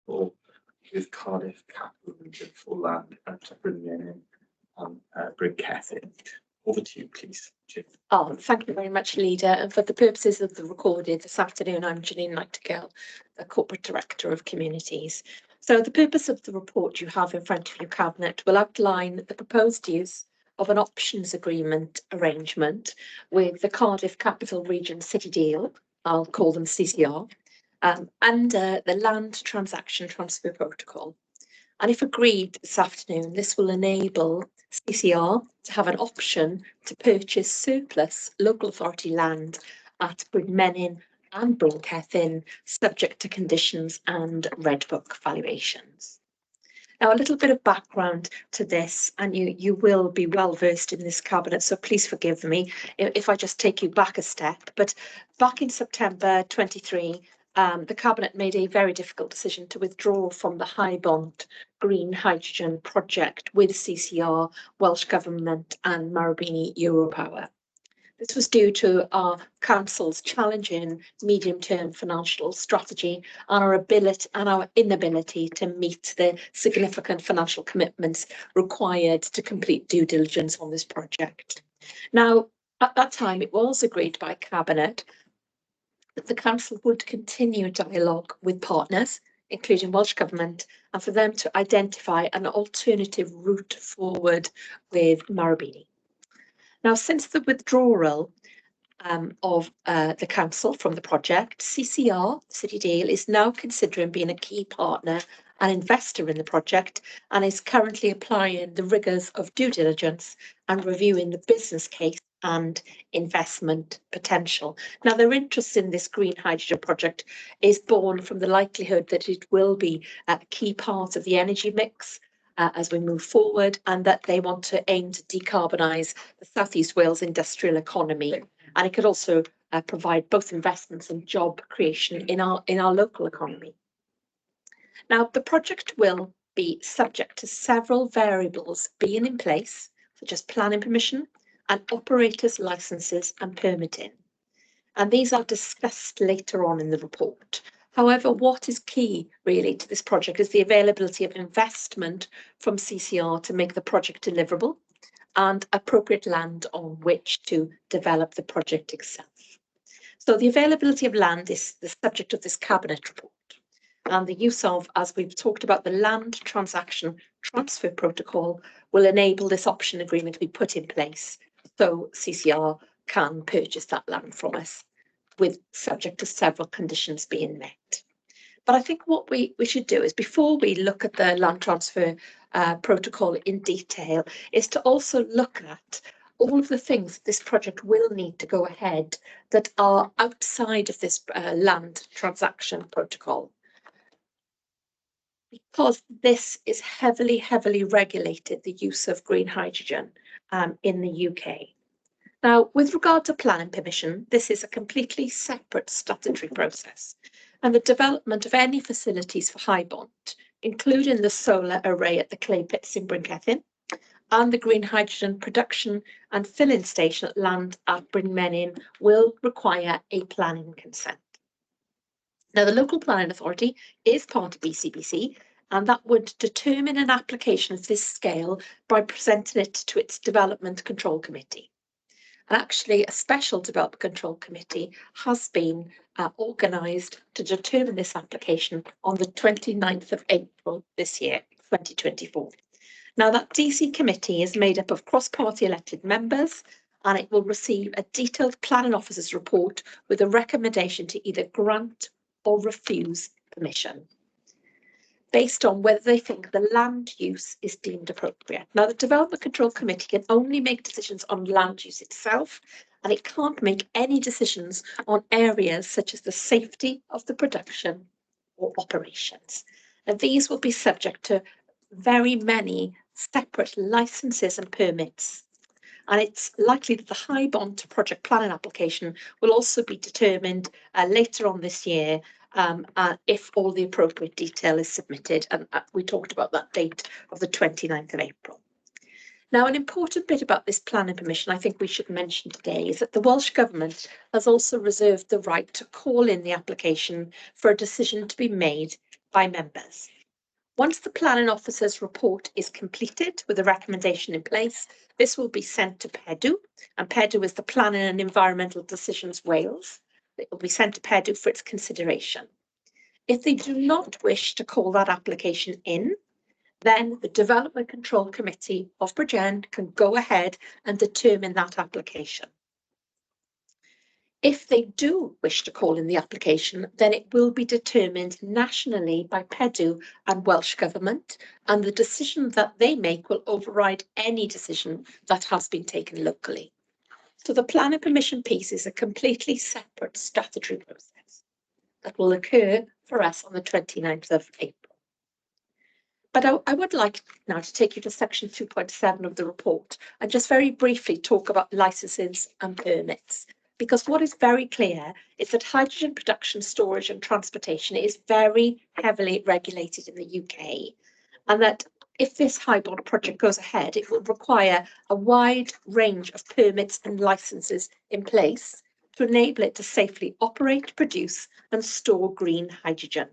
Protocol with Cardiff Capital Region for land at Bryn Menyn and Bryn Celyn. Over to you, please, Jim. Thank you very much, Leader. And for the purposes of the recording this afternoon, I'm Janine Nightingale, the Corporate Director of Communities. So the purpose of the report you have in front of you, Cabinet, will outline the proposed use of an options agreement arrangement with the Cardiff Capital Region City Deal, I'll call them CCR, under the Land Transaction Transfer Protocol. And if agreed this afternoon, this will enable CCR to have an option to purchase surplus local authority land at Bryn Menyn and Bryn Celyn, subject to conditions and Red Book valuations. Now, a little bit of background to this, and you will be well versed in this, Cabinet, so please forgive me if I just take you back a step. But back in September 23, the Cabinet made a very difficult decision to withdraw from the Highbont green hydrogen project with CCR, Welsh Government and Marubeni Europower. This was due to our Council's challenging medium-term financial strategy and our inability to meet the significant financial commitments required to complete due diligence on this project. Now, at that time, it was agreed by Cabinet that the Council would continue dialogue with partners, including Welsh Government, and for them to identify an alternative route forward with Marubeni. Now, since the withdrawal of the Council from the project, CCR, City Deal, is now considering being a key partner and investor in the project and is currently applying the rigours of due diligence and reviewing the business case and investment potential. Now, their interest in this green hydrogen project is born from the likelihood that it will be a key part of the energy mix as we move forward, and that they want to aim to decarbonise the South East Wales industrial economy. And it could also provide both investments and job creation in our local economy. Now, the project will be subject to several variables being in place, such as planning permission and operators' licences and permitting. And these are discussed later on in the report. However, what is key really to this project is the availability of investment from CCR to make the project deliverable and appropriate land on which to develop the project itself. So the availability of land is the subject of this Cabinet report, and the use of, as we've talked about, the Land Transaction Transfer Protocol will enable this option agreement to be put in place so CCR can purchase that land from us, with subject to several conditions being met. But I think what we should do is, before we look at the land transfer protocol in detail, is to also look at all of the things this project will need to go ahead that are outside of this land transaction protocol. Because this is heavily regulated, the use of green hydrogen in the UK. Now, with regard to planning permission, this is a completely separate statutory process, and the development of any facilities for Highbont, including the solar array at the clay pits in Bryn Celyn and the green hydrogen production and filling station at land at Bryn Menyn, will require a planning consent. Now, the local planning authority is part of BCBC, and that would determine an application of this scale by presenting it to its Development Control Committee. And actually, a special Development Control Committee has been organised to determine this application on the 29th of April this year, 2024. Now, that DC committee is made up of cross-party elected members, and it will receive a detailed planning officer's report with a recommendation to either grant or refuse permission, based on whether they think the land use is deemed appropriate. Now, the Development Control Committee can only make decisions on land use itself, and it can't make any decisions on areas such as the safety of the production or operations. And these will be subject to very many separate licenses and permits. And it's likely that the Highbont project planning application will also be determined later on this year if all the appropriate detail is submitted. And we talked about that date of the 29th of April. Now, an important bit about this planning permission I think we should mention today is that the Welsh Government has also reserved the right to call in the application for a decision to be made by members. Once the planning officer's report is completed with a recommendation in place, this will be sent to PEDW, and PEDW is the Planning and Environmental Decisions Wales. It will be sent to PEDW for its consideration. If they do not wish to call that application in, then the Development Control Committee of Bridgend can go ahead and determine that application. If they do wish to call in the application, then it will be determined nationally by PEDW and Welsh Government, and the decision that they make will override any decision that has been taken locally. So the planning permission piece is a completely separate statutory process that will occur for us on the 29th of April. But I would like now to take you to section 2.7 of the report and just very briefly talk about licenses and permits. Because what is very clear is that hydrogen production, storage and transportation is very heavily regulated in the UK, and that if this HyBond project goes ahead, it will require a wide range of permits and licenses in place to enable it to safely operate, produce and store green hydrogen.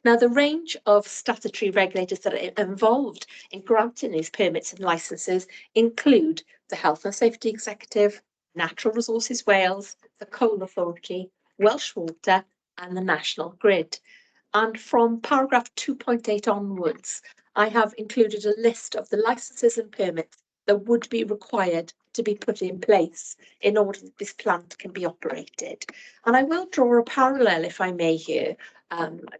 Now, the range of statutory regulators that are involved in granting these permits and licenses include the Health and Safety Executive, Natural Resources Wales, the Coal Authority, Welsh Water and the National Grid. And from paragraph 2.8 onwards, I have included a list of the licenses and permits that would be required to be put in place in order that this plant can be operated. And I will draw a parallel, if I may here,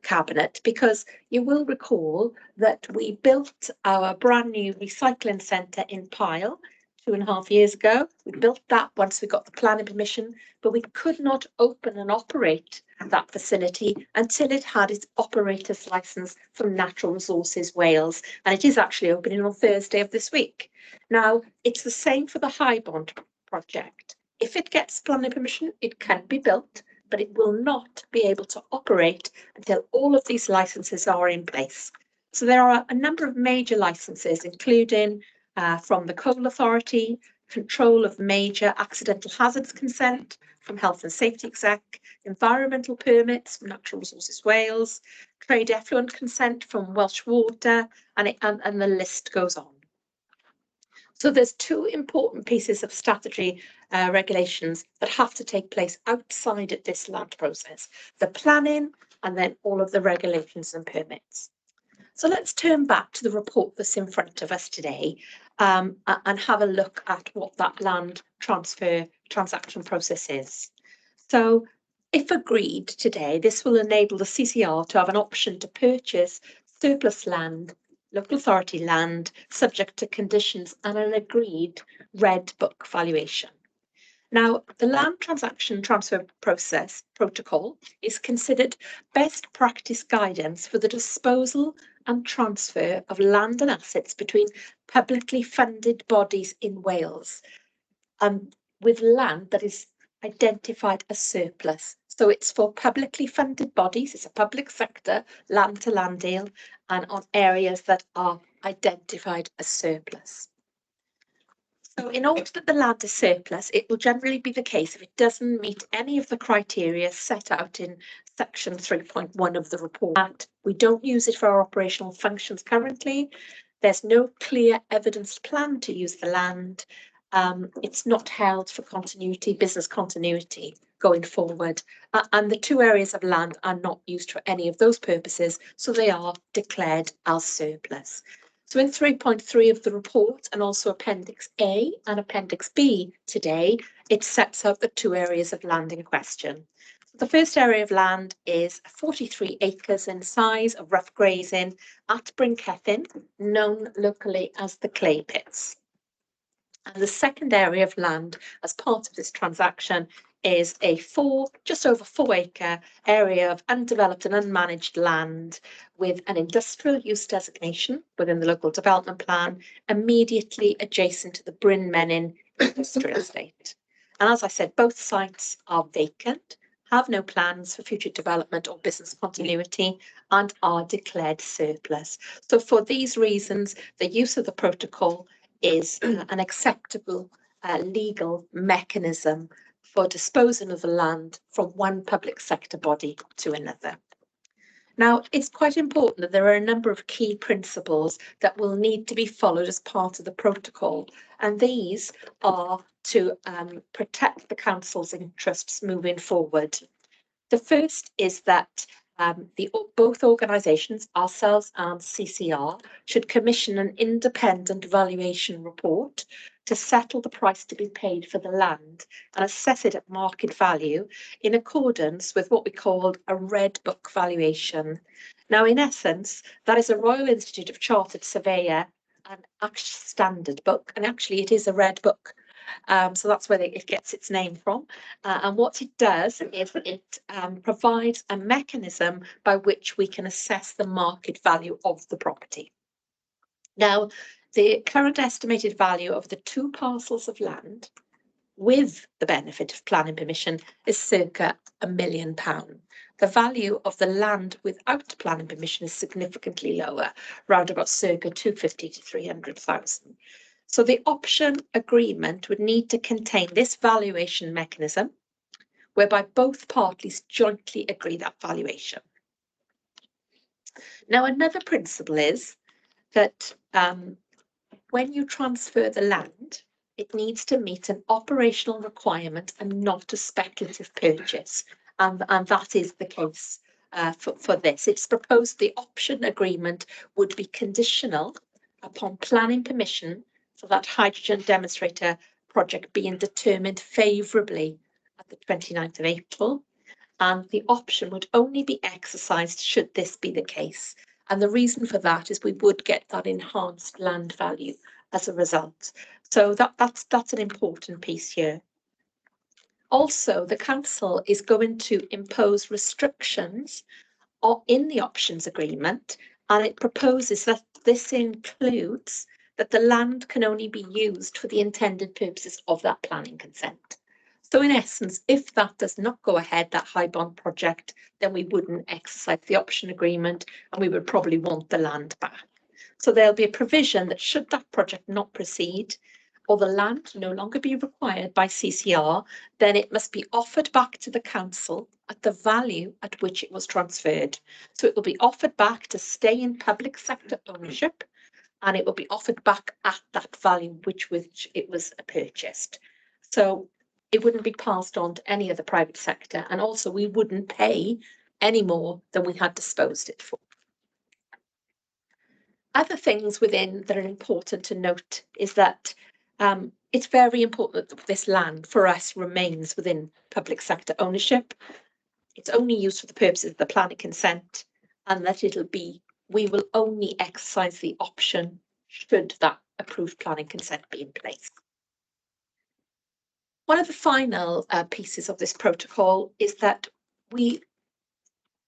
Cabinet, because you will recall that we built our brand new recycling centre in Pyle 2.5 years ago. We built that once we got the planning permission, but we could not open and operate that facility until it had its operator's licence from Natural Resources Wales, and it is actually opening on Thursday of this week. Now, it's the same for the HyBond project. If it gets planning permission, it can be built, but it will not be able to operate until all of these licenses are in place. So there are a number of major licenses, including from the Coal Authority, control of major accidental hazards consent from Health and Safety Exec, environmental permits from Natural Resources Wales, trade effluent consent from Welsh Water, and the list goes on. So there's two important pieces of statutory regulations that have to take place outside of this land process, the planning and then all of the regulations and permits. So let's turn back to the report that's in front of us today and have a look at what that land transfer transaction process is. So if agreed today, this will enable the CCR to have an option to purchase surplus land, local authority land, subject to conditions and an agreed red book valuation. Now, the land transaction transfer process protocol is considered best practice guidance for the disposal and transfer of land and assets between publicly funded bodies in Wales, with land that is identified as surplus. So it's for publicly funded bodies, it's a public sector land to land deal, and on areas that are identified as surplus. So in order that the land is surplus, it will generally be the case if it doesn't meet any of the criteria set out in section 3.1 of the report. We don't use it for our operational functions currently. There's no clear evidenced plan to use the land. It's not held for continuity, business continuity going forward. And the two areas of land are not used for any of those purposes, so they are declared as surplus. So in 3.3 of the report and also Appendix A and Appendix B today, it sets out the two areas of land in question. So the first area of land is 43 acres in size of rough grazing at Bryn Cefn, known locally as the Clay Pits. And the second area of land as part of this transaction is a just over 4 acre area of undeveloped and unmanaged land with an industrial use designation within the local development plan immediately adjacent to the Bryn Menyn industrial estate. And as I said, both sites are vacant, have no plans for future development or business continuity, and are declared surplus. So for these reasons, the use of the protocol is an acceptable legal mechanism for disposing of the land from one public sector body to another. Now, it's quite important that there are a number of key principles that will need to be followed as part of the protocol, and these are to protect the council's interests moving forward. The first is that both organisations, ourselves and CCR, should commission an independent valuation report to settle the price to be paid for the land and assess it at market value in accordance with what we call a Red Book valuation. Now, in essence, that is a Royal Institute of Chartered Surveyor and standard book, and actually it is a Red Book. So that's where it gets its name from. And what it does is it provides a mechanism by which we can assess the market value of the property. Now, the current estimated value of the 2 parcels of land with the benefit of planning permission is circa £1 million. The value of the land without planning permission is significantly lower, round about circa 250 to 300,000. So the option agreement would need to contain this valuation mechanism, whereby both parties jointly agree that valuation. Now, another principle is that when you transfer the land, it needs to meet an operational requirement and not a speculative purchase. And that is the case for this. It's proposed the option agreement would be conditional upon planning permission for that hydrogen demonstrator project being determined favourably at the 29th of April. And the option would only be exercised should this be the case. And the reason for that is we would get that enhanced land value as a result. So that's an important piece here. Also, the council is going to impose restrictions in the options agreement, and it proposes that this includes that the land can only be used for the intended purposes of that planning consent. So in essence, if that does not go ahead, that high bond project, then we wouldn't exercise the option agreement and we would probably want the land back. So there'll be a provision that should that project not proceed or the land no longer be required by CCR, then it must be offered back to the council at the value at which it was transferred. So it will be offered back to stay in public sector ownership, and it will be offered back at that value which it was purchased. So it wouldn't be passed on to any other private sector, and also we wouldn't pay any more than we had disposed it for. Other things within that are important to note is that it's very important that this land for us remains within public sector ownership. It's only used for the purposes of the planning consent, and that we will only exercise the option should that approved planning consent be in place. One of the final pieces of this protocol is that we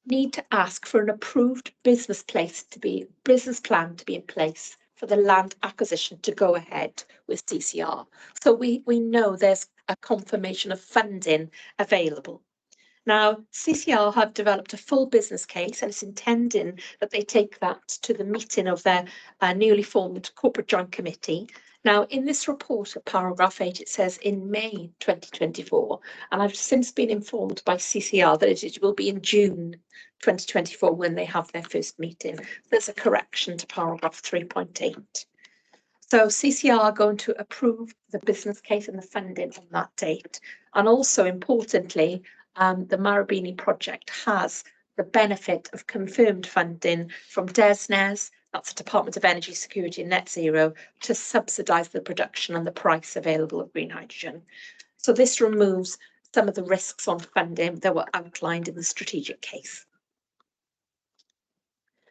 need to ask for an approved business plan to be in place for the land acquisition to go ahead with CCR. So we know there's a confirmation of funding available. Now, CCR have developed a full business case, and it's intending that they take that to the meeting of their newly formed corporate joint committee. Now, in this report at paragraph 8, it says in May 2024, and I've since been informed by CCR that it will be in June 2024 when they have their first meeting. There's a correction to paragraph 3.8. So CCR are going to approve the business case and the funding on that date. And also importantly, the Marubeni project has the benefit of confirmed funding from DESNZ, that's the Department of Energy Security and Net Zero, to subsidise the production and the price available of green hydrogen. So this removes some of the risks on funding that were outlined in the strategic case.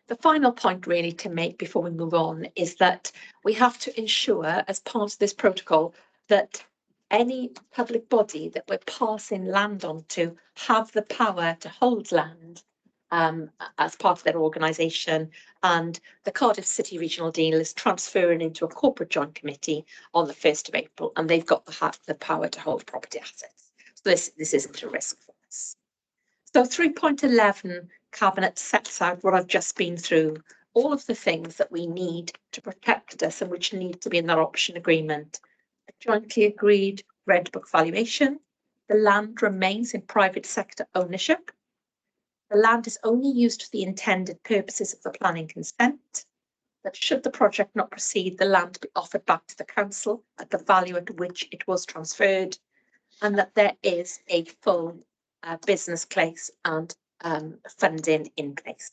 The final point really to make before we move on is that we have to ensure, as part of this protocol, that any public body that we're passing land on to have the power to hold land as part of their organisation, and the Cardiff City Regional Deal is transferring into a corporate joint committee on the 1st of April, and they've got the power to hold property assets. So this isn't a risk for us. So 3.11 Cabinet sets out what I've just been through, all of the things that we need to protect us and which need to be in that option agreement. A jointly agreed Red Book valuation, the land remains in private sector ownership, the land is only used for the intended purposes of the planning consent, that should the project not proceed, the land be offered back to the council at the value at which it was transferred, and that there is a full business case and funding in place.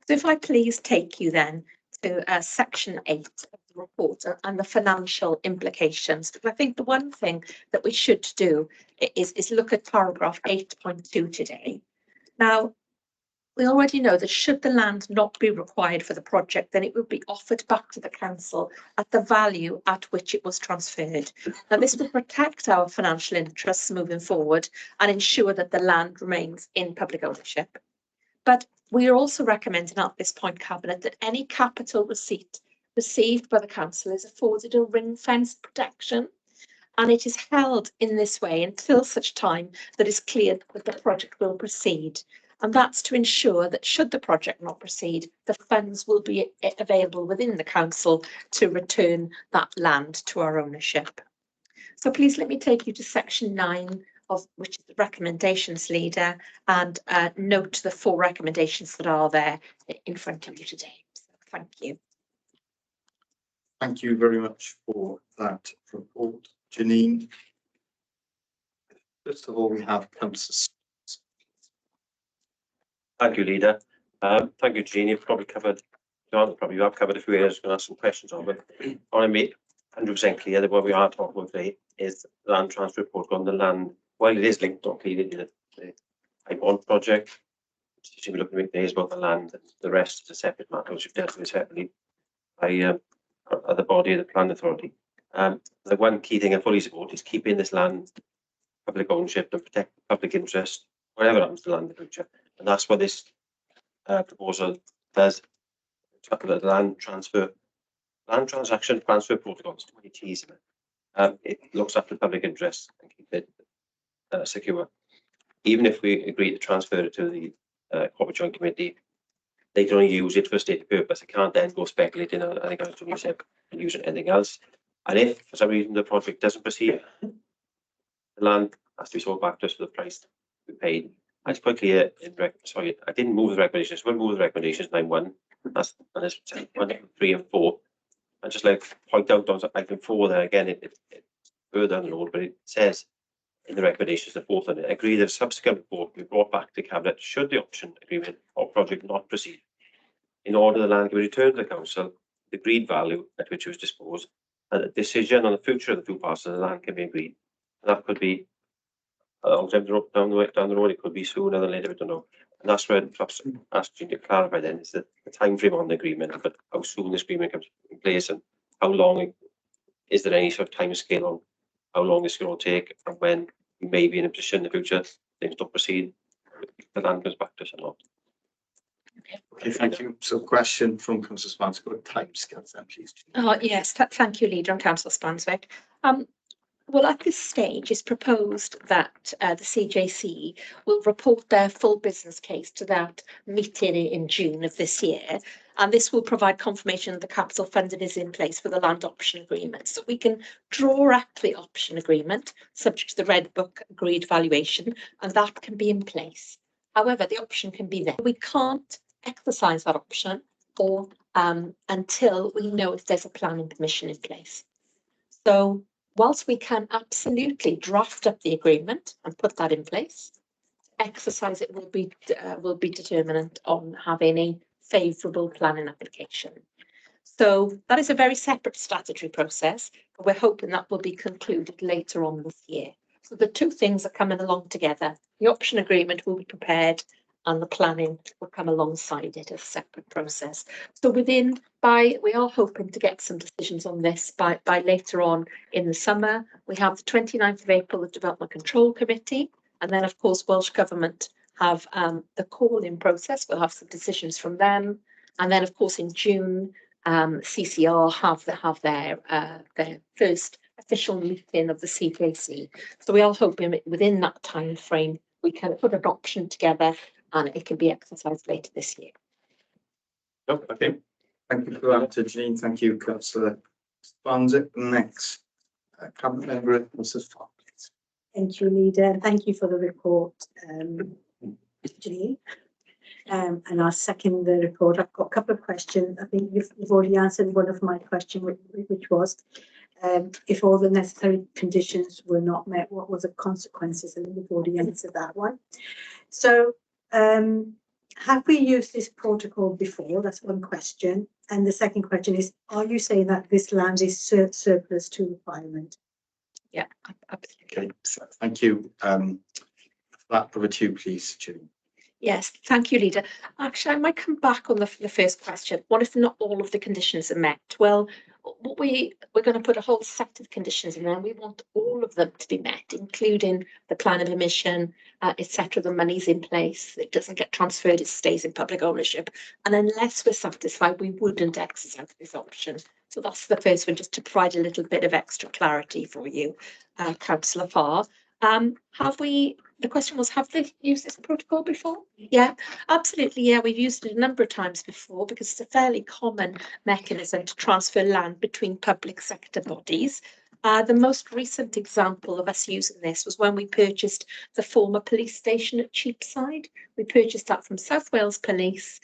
So if I please take you then to section 8 of the report and the financial implications, because I think the one thing that we should do is look at paragraph 8.2 today. Now, we already know that should the land not be required for the project, then it would be offered back to the council at the value at which it was transferred. Now, this will protect our financial interests moving forward and ensure that the land remains in public ownership. But we are also recommending at this point, Cabinet, that any capital receipt received by the council is afforded a ring-fenced protection, and it is held in this way until such time that it's clear that the project will proceed. And that's to ensure that should the project not proceed, the funds will be available within the council to return that land to our ownership. So please let me take you to section 9 of which is the recommendations leader, and note the 4 recommendations that are there in front of you today. So thank you. Thank you very much for that report, Janine. First of all, we have Councillor. Thank you, Leader. Thank you, Jean. You've probably covered, John, probably you have covered a few areas. I'm going to ask some questions on, but I want to make 100% clear that what we are talking about today is the land transfer protocol on the land. While it is linked not clearly to the I-bond project, which we're looking at today is about the land, and the rest is a separate matter, which we've dealt with separately by the body of the Planning Authority. The one key thing I fully support is keeping this land public ownership and protect public interest, whatever happens to land in the future. And that's what this proposal does. The land transaction transfer protocols, 20 T's. It looks after public interest and keep it secure. Even if we agree to transfer it to the Corporate Joint Committee, they can only use it for a stated purpose. It can't then go speculating on anything else and use it anything else. And if for some reason the project doesn't proceed, the land has to be sold back to us for the price we paid. It's quite clear in sorry, I didn't move the recommendations. We'll move the recommendations 9.1. That's 1, 3 and 4. I just like point out on item 4 there again, it's further down the road, but it says in the recommendations that both of it agree that a subsequent report be brought back to Cabinet should the option agreement or project not proceed. In order the land can be returned to the council, the agreed value at which it was disposed, and a decision on the future of the 2 parcels of the land can be agreed. And that could be a long time down the road, it could be sooner than later, we don't know. And that's where perhaps asking to clarify then is that the time frame on the agreement, but how soon this agreement comes in place and how long is there any sort of time scale on how long it's going to take and when we may be in a position in the future things don't proceed, the land goes back to us or not. Okay, thank you. So question from Councillor Spanswick, what time scales then, please? Oh yes, thank you, Leader, and Councillor Spanswick. Well, at this stage, it's proposed that the CJC will report their full business case to that meeting in June of this year, and this will provide confirmation that the capital funding is in place for the land option agreement. So we can draw up the option agreement subject to the Red Book agreed valuation, and that can be in place. However, the option can be there. We can't exercise that option or until we know if there's a planning permission in place. So whilst we can absolutely draft up the agreement and put that in place, exercise it will be determinant on having a favourable planning application. So that is a very separate statutory process, but we're hoping that will be concluded later on this year. So the 2 things are coming along together. The option agreement will be prepared and the planning will come alongside it as a separate process. So we are hoping to get some decisions on this by later on in the summer. We have the 29th of April, the Development Control Committee, and then of course Welsh Government have the call-in process. We'll have some decisions from them, and then of course in June CCR have their first official meeting of the CJC. So we are hoping within that time frame we can put an option together and it can be exercised later this year. Okay, thank you for that, Janine. Thank you, Councillor Spanswick. Next, Cabinet Member, Mrs. Farr, please. Thank you, Leader, and thank you for the report, Janine. And I'll second the report. I've got a couple of questions. I think you've already answered one of my questions, which was if all the necessary conditions were not met, what was the consequences? And you've already answered that one. So have we used this protocol before? That's one question. And the second question is, are you saying that this land is surplus to requirement? Yeah, absolutely. Okay, so thank you. That over to you, please, Julie. Yes, thank you, Leader. Actually, I might come back on the first question. What if not all of the conditions are met? Well, we're going to put a whole set of conditions in there, and we want all of them to be met, including the plan of emission, etc. The money's in place, it doesn't get transferred, it stays in public ownership. And unless we're satisfied, we wouldn't exercise this option. So that's the first one, just to provide a little bit of extra clarity for you, Councillor Farr. The question was, have they used this protocol before? Yeah, absolutely. Yeah, we've used it a number of times before because it's a fairly common mechanism to transfer land between public sector bodies. The most recent example of us using this was when we purchased the former police station at Cheapside. We purchased that from South Wales Police.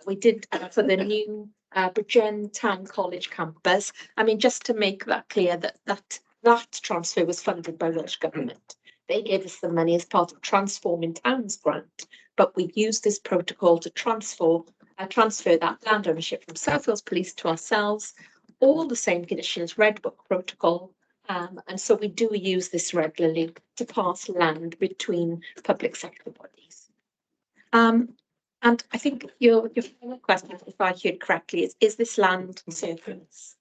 We did for the new Bridgend Town College campus. I mean, just to make that clear, that transfer was funded by Welsh Government. They gave us the money as part of Transforming Towns grant, but we used this protocol to transfer that land ownership from South Wales Police to ourselves, all the same conditions, Red Book protocol, and so we do use this regularly to pass land between public sector bodies. And I think your final question, if I heard correctly, is this land surplus?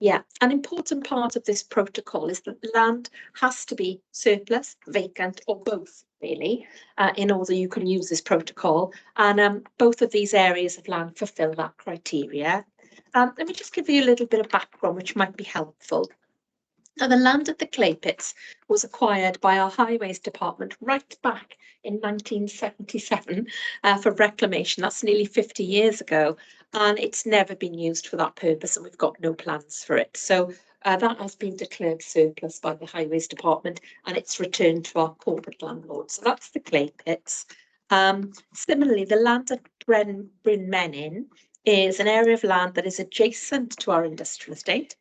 Yeah, an important part of this protocol is that land has to be surplus, vacant, or both, really, in order you can use this protocol. And both of these areas of land fulfill that criteria. Let me just give you a little bit of background, which might be helpful. Now, the land at the clay pits was acquired by our Highways Department right back in 1977 for reclamation. That's nearly 50 years ago, and it's never been used for that purpose, and we've got no plans for it. So that has been declared surplus by the Highways Department, and it's returned to our corporate landlord. So that's the clay pits. Similarly, the land at Bryn Menyn is an area of land that is adjacent to our industrial estate.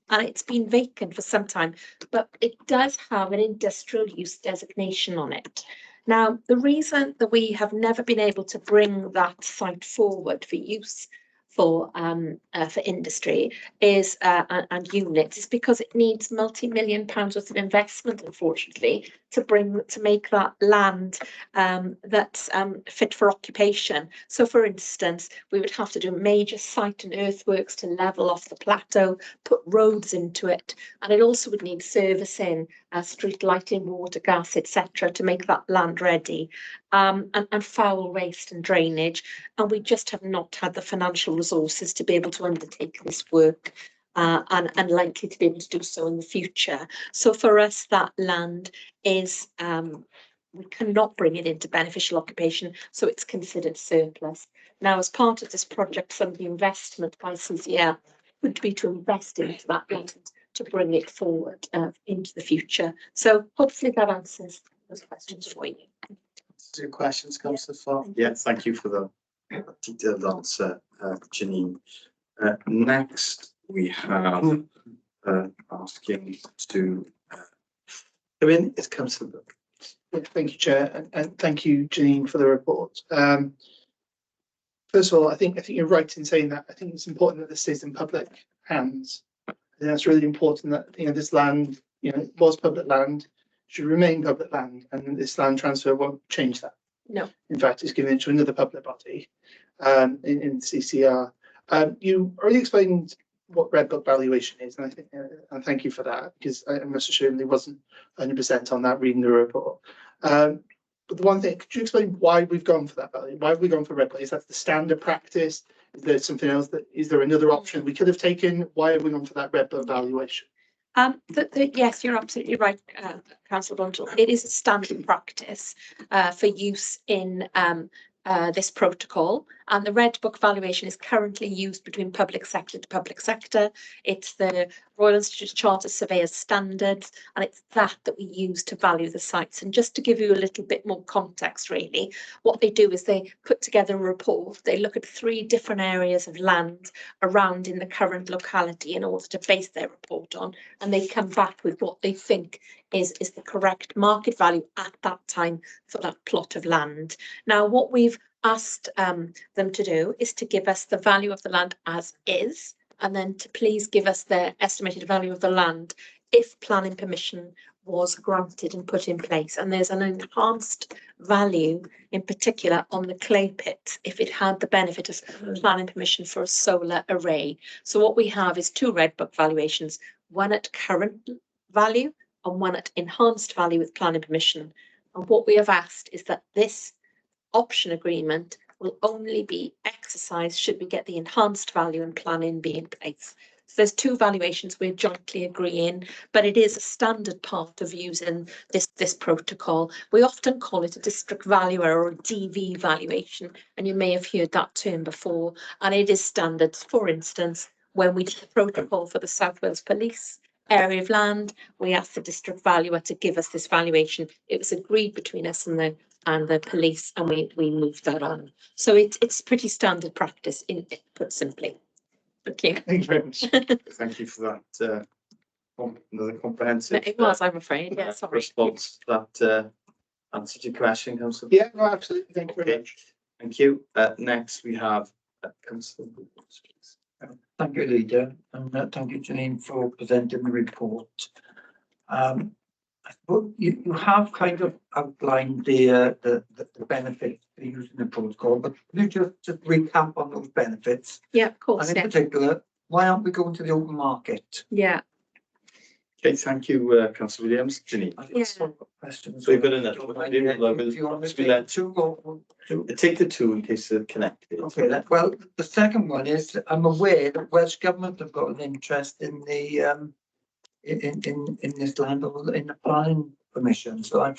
And it's been vacant for some time, but it does have an industrial use designation on it. Now, the reason that we have never been able to bring that site forward for use for industry is and units is because it needs multi-million pounds worth of investment, unfortunately, to make that land that's fit for occupation. So, for instance, we would have to do major site and earthworks to level off the plateau, put roads into it, and it also would need servicing, street lighting, water, gas, etc., to make that land ready, and foul waste and drainage. And we just have not had the financial resources to be able to undertake this work. And likely to be able to do so in the future. So for us, that land is, we cannot bring it into beneficial occupation, so it's considered surplus. Now, as part of this project, some of the investment by CCL would be to invest into that land to bring it forward into the future. So hopefully that answers those questions for you. Your questions, Councillor Farr? Yeah, thank you for the detailed answer, Janine. Next, we have asking to come in is Councillor Brooke. Yeah, thank you, Chair, and thank you, Janine, for the report. First of all, I think you're right in saying that. I think it's important that this stays in public hands. I think that's really important that this land, was public land, should remain public land, and this land transfer won't change that. No. In fact, it's given it to another public body in CCR. You already explained what Red Book valuation is, and I think and thank you for that, because I must assume there wasn't 100% on that reading the report. But the one thing, could you explain why we've gone for that value? Why have we gone for Red Book? Is that the standard practice? Is there something else? Is there another option we could have taken? Why have we gone for that Red Book valuation? Yes, you're absolutely right, Councillor Bundle. It is a standard practice for use in this protocol, and the Red Book valuation is currently used between public sector to public sector. It's the Royal Institute of Chartered Surveyors standards, and it's that we use to value the sites. And just to give you a little bit more context, really, what they do is they put together a report. They look at 3 different areas of land around in the current locality in order to base their report on, and they come back with what they think is the correct market value at that time for that plot of land. Now, what we've asked them to do is to give us the value of the land as is, and then to please give us their estimated value of the land if planning permission was granted and put in place. And there's an enhanced value in particular on the clay pit if it had the benefit of planning permission for a solar array. So what we have is 2 Red Book valuations, one at current value and one at enhanced value with planning permission. And what we have asked is that this option agreement will only be exercised should we get the enhanced value and planning be in place. So there's 2 valuations we're jointly agreeing, but it is a standard part of using this protocol. We often call it a district valuer or a DV valuation, and you may have heard that term before, and it is standard. For instance, when we did the protocol for the South Wales Police area of land, we asked the district valuer to give us this valuation. It was agreed between us and the police, and we moved that on. So it's pretty standard practice, put simply. Thank you. Thank you very much. Thank you for that, another comprehensive. It was, I'm afraid, yeah, sorry. Response that answered your question, Councillor. Yeah, no, absolutely. Thank you very much. Thank you. Next we have Councillor Williams, please. Thank you, Leader, and thank you, Janine, for presenting the report. I suppose you have kind of outlined the benefits of using the protocol, but could you just recap on those benefits? Yeah, of course, And in particular, why aren't we going to the open market? yeah. Okay, thank you, Councillor Williams. Janine. I Yeah. just have a question. So you've got another Don't one. mind, Maybe yeah, we'll if you want to be let- take 2 or 2. Take the 2 in case they're connected. Okay, well, the second one is I'm aware that Welsh Government have got an interest in the in this land or in the planning permission. So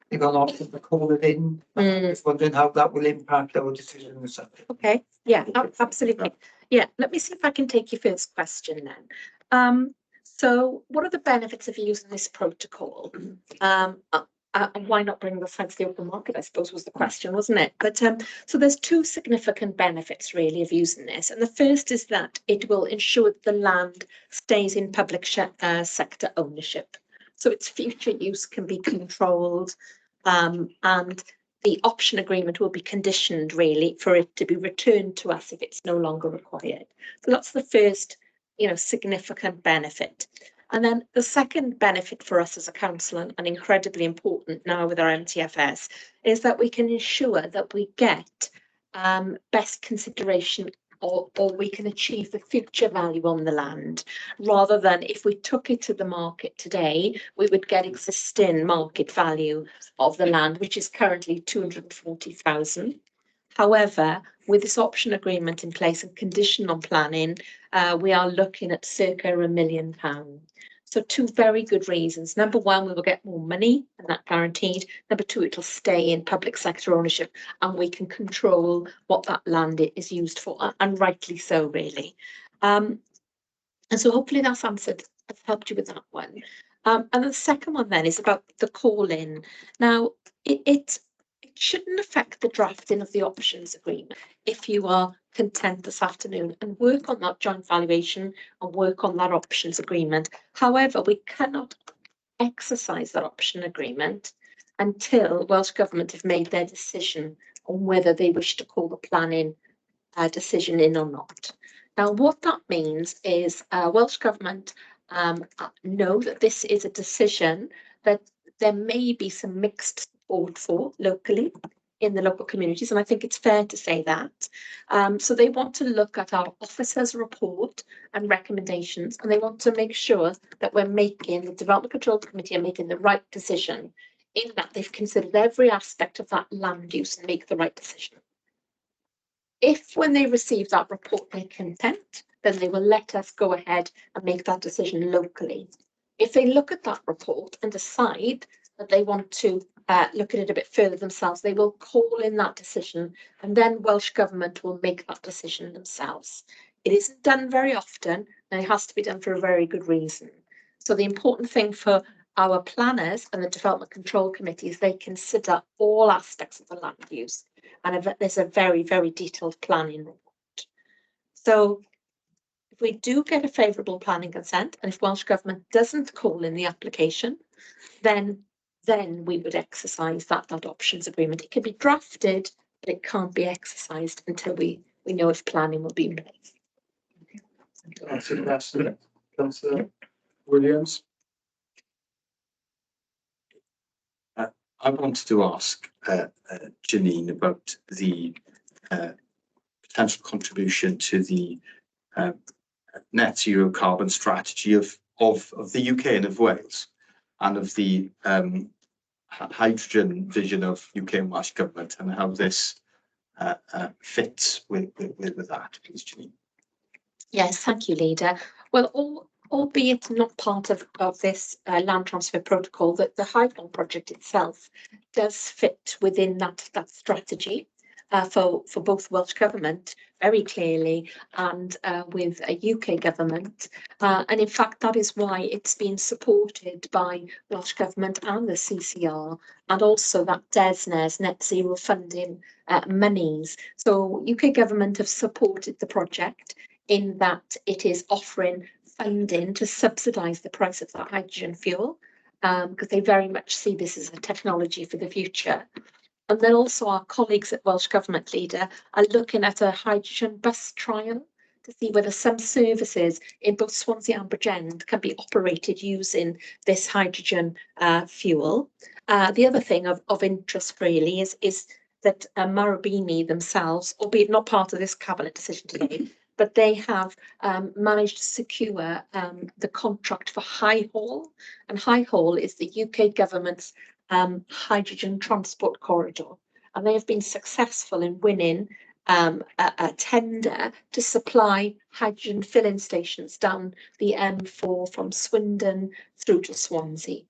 they've got an option to call it in. I'm just wondering how that will impact our decision on the subject. Okay, yeah, absolutely. Yeah, let me see if I can take your first question then. So what are the benefits of using this protocol? And why not bring the site to the open market, I suppose was the question, wasn't it? But so there's 2 significant benefits really of using this. And the first is that it will ensure that the land stays in public sector ownership. So its future use can be controlled, and the option agreement will be conditioned really for it to be returned to us if it's no longer required. So that's the first, significant benefit. And then the second benefit for us as a council, and incredibly important now with our MTFS, is that we can ensure that we get best consideration or we can achieve the future value on the land, rather than if we took it to the market today, we would get existing market value of the land, which is currently 240,000. However, with this option agreement in place and condition on planning, we are looking at circa £1 million. So 2 very good reasons. Number 1, we will get more money, and that guaranteed. Number 2, it'll stay in public sector ownership, and we can control what that land is used for, and rightly so, really. And so hopefully that's answered, I've helped you with that one. And the second one then is about the call-in. Now, it shouldn't affect the drafting of the options agreement if you are content this afternoon and work on that joint valuation and work on that options agreement. However, we cannot exercise that option agreement until Welsh Government have made their decision on whether they wish to call the planning decision in or not. Now, what that means is Welsh Government know that this is a decision that there may be some mixed support for locally in the local communities, and I think it's fair to say that. So they want to look at our officers' report and recommendations, and they want to make sure that the Development Control Committee are making the right decision, in that they've considered every aspect of that land use and make the right decision. If when they receive that report they're content, then they will let us go ahead and make that decision locally. If they look at that report and decide that they want to look at it a bit further themselves, they will call in that decision, and then Welsh Government will make that decision themselves. It isn't done very often, and it has to be done for a very good reason. So the important thing for our planners and the Development Control Committee is they consider all aspects of the land use, and there's a very, very detailed planning report. So if we do get a favourable planning consent, and if Welsh Government doesn't call in the application, then we would exercise that options agreement. It can be drafted, but it can't be exercised until we know if planning will be in place. Answer the question. Councillor Williams. I wanted to ask Janine about the potential contribution to the net zero carbon strategy of the UK and of Wales, and of the hydrogen vision of UK and Welsh Government, and how this fits with that, please, Janine. Yes, thank you, Leader. Well, albeit not part of this land transfer protocol, that the Hydron project itself does fit within that strategy for both Welsh Government very clearly, and with a UK Government. And in fact, that is why it's been supported by Welsh Government and the CCR, and also that DESNZ net zero funding monies. So UK Government have supported the project in that it is offering funding to subsidise the price of that hydrogen fuel, because they very much see this as a technology for the future. And then also our colleagues at Welsh Government, Leader, are looking at a hydrogen bus trial to see whether some services in both Swansea and Bridgend can be operated using this hydrogen fuel. The other thing of interest really is that Marubeni themselves, albeit not part of this cabinet decision today, but they have managed to secure the contract for High Hall, and High Hall is the UK government's hydrogen transport corridor, and they have been successful in winning a tender to supply hydrogen filling stations down the M4 from Swindon through to Swansea.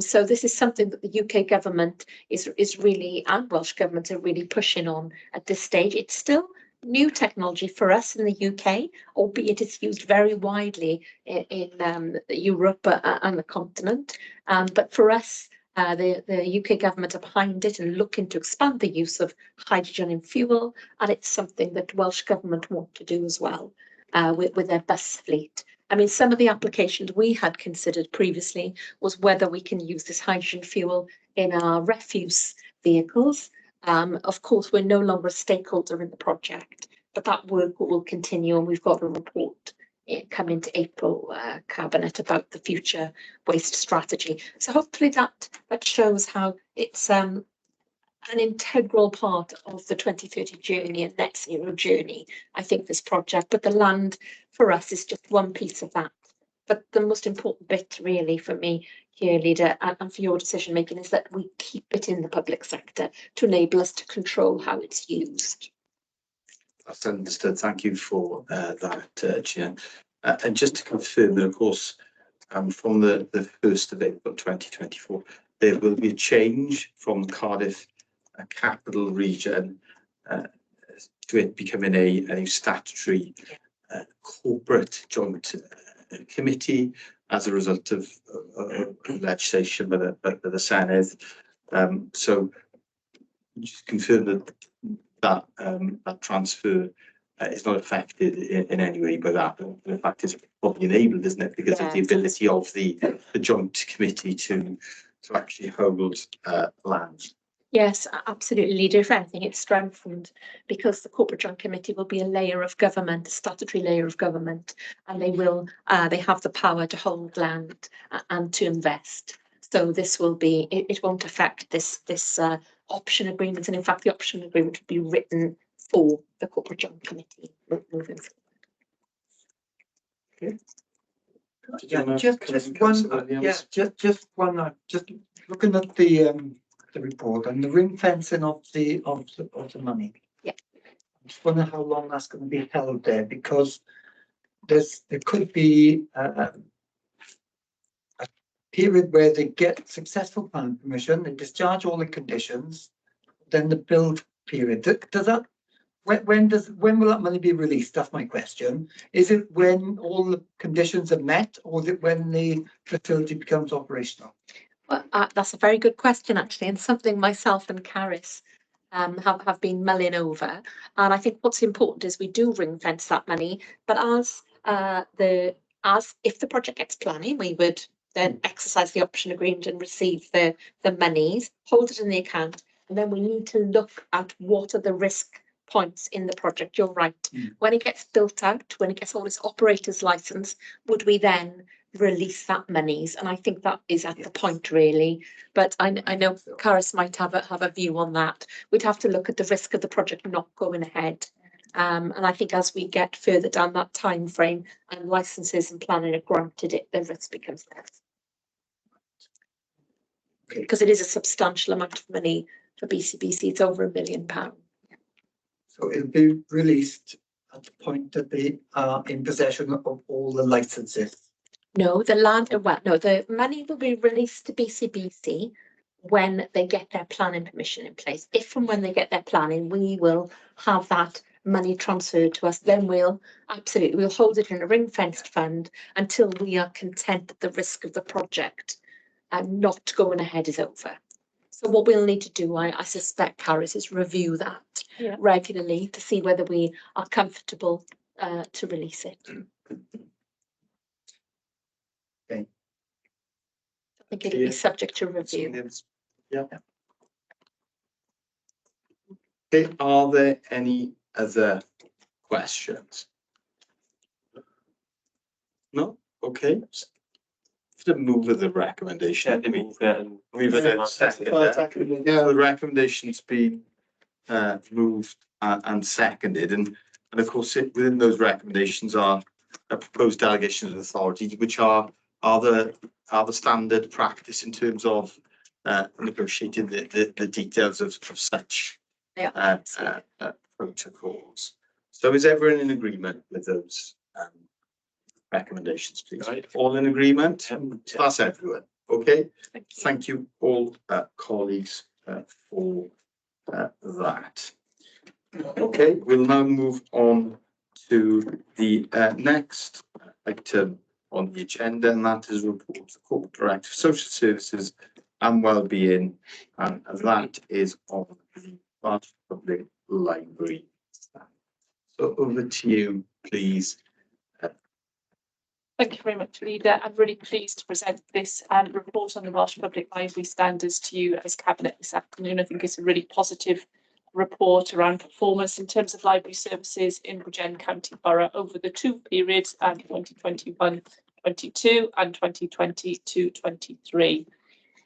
So this is something that the UK government is really, and Welsh Government are really pushing on at this stage. It's still new technology for us in the UK, albeit it's used very widely in Europe and the continent. But for us, the UK government are behind it and looking to expand the use of hydrogen in fuel, and it's something that Welsh Government want to do as well with their bus fleet. I mean, some of the applications we had considered previously was whether we can use this hydrogen fuel in our refuse vehicles. Of course, we're no longer a stakeholder in the project, but that work will continue, and we've got a report coming to April Cabinet about the future waste strategy. So hopefully that shows how it's an integral part of the 2030 journey and net zero journey, I think, this project. But the land for us is just one piece of that. But the most important bit really for me here, Leader, and for your decision making, is that we keep it in the public sector to enable us to control how it's used. That's understood. Thank you for that, Chair. And just to confirm that, of course, from the 1st of April 2024, there will be a change from Cardiff capital region to it becoming a statutory corporate joint committee as a result of legislation by the Senedd. So just confirm that transfer is not affected in any way by that. In fact, it's probably enabled, isn't it, because of the ability of the joint committee to actually hold land. Yes, absolutely, Leader. If anything, it's strengthened because the Corporate Joint Committee will be a layer of government, a statutory layer of government, and they have the power to hold land and to invest. So this will be, it won't affect this option agreement, and in fact, the option agreement will be written for the Corporate Joint Committee moving forward. Okay. Yeah, just one. Just looking at the report and the ring fencing of the money. Yeah. I'm just wondering how long that's going to be held there, because there could be a period where they get successful planning permission, they discharge all the conditions, then the build period. Does that when will that money be released? That's my question. Is it when all the conditions are met, or is it when the facility becomes operational? Well, that's a very good question, actually, and something myself and Caris have been mulling over. And I think what's important is we do ring fence that money, but as if the project gets planning, we would then exercise the option agreement and receive the monies, hold it in the account, and then we need to look at what are the risk points in the project. You're right. When it gets built out, when it gets all its operator's license, would we then release that monies? And I think that is at the point, really. But I know Caris might have a view on that. We'd have to look at the risk of the project not going ahead. And I think as we get further down that time frame and licenses and planning are granted, the risk becomes less. Okay. Because it is a substantial amount of money for BCBC. It's over £1 million. So it'll be released at the point that they are in possession of all the licenses. No, the money will be released to BCBC when they get their planning permission in place. If and when they get their planning, we will have that money transferred to us. Then we'll hold it in a ring-fenced fund until we are content that the risk of the project and not going ahead is over. So what we'll need to do, I suspect, Caris, is review that regularly to see whether we are comfortable to release it. Okay. I think it'll be subject to review. Yeah. Okay, are there any other questions? No? Okay. To move with the recommendation. Move it in second. Yeah. The recommendation's been moved and seconded, and of course within those recommendations are a proposed delegation of authority, which are the standard practice in terms of negotiating the details of such protocols. So is everyone in agreement with those recommendations, please? Right. All in agreement? So that's everyone. Okay. Thank you all, colleagues, for that. Okay, we'll now move on to the next item on the agenda, and that is report to Corporate Director of Social Services and Wellbeing, and that is on the Welsh Public Library. So over to you, please. Thank you very much, Leader. I'm really pleased to present this report on the Welsh Public Library standards to you as Cabinet this afternoon. I think it's a really positive report around performance in terms of library services in Bridgend County Borough over the two periods, 2021-22 and 2022-23.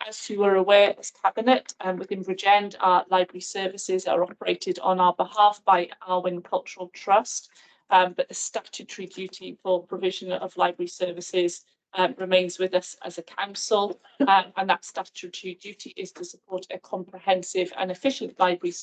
As you are aware, as Cabinet, within Bridgend, our library services are operated on our behalf by Arwen Cultural Trust. But the statutory duty for provision of library services remains with us as a council, and that statutory duty is to support a comprehensive and efficient library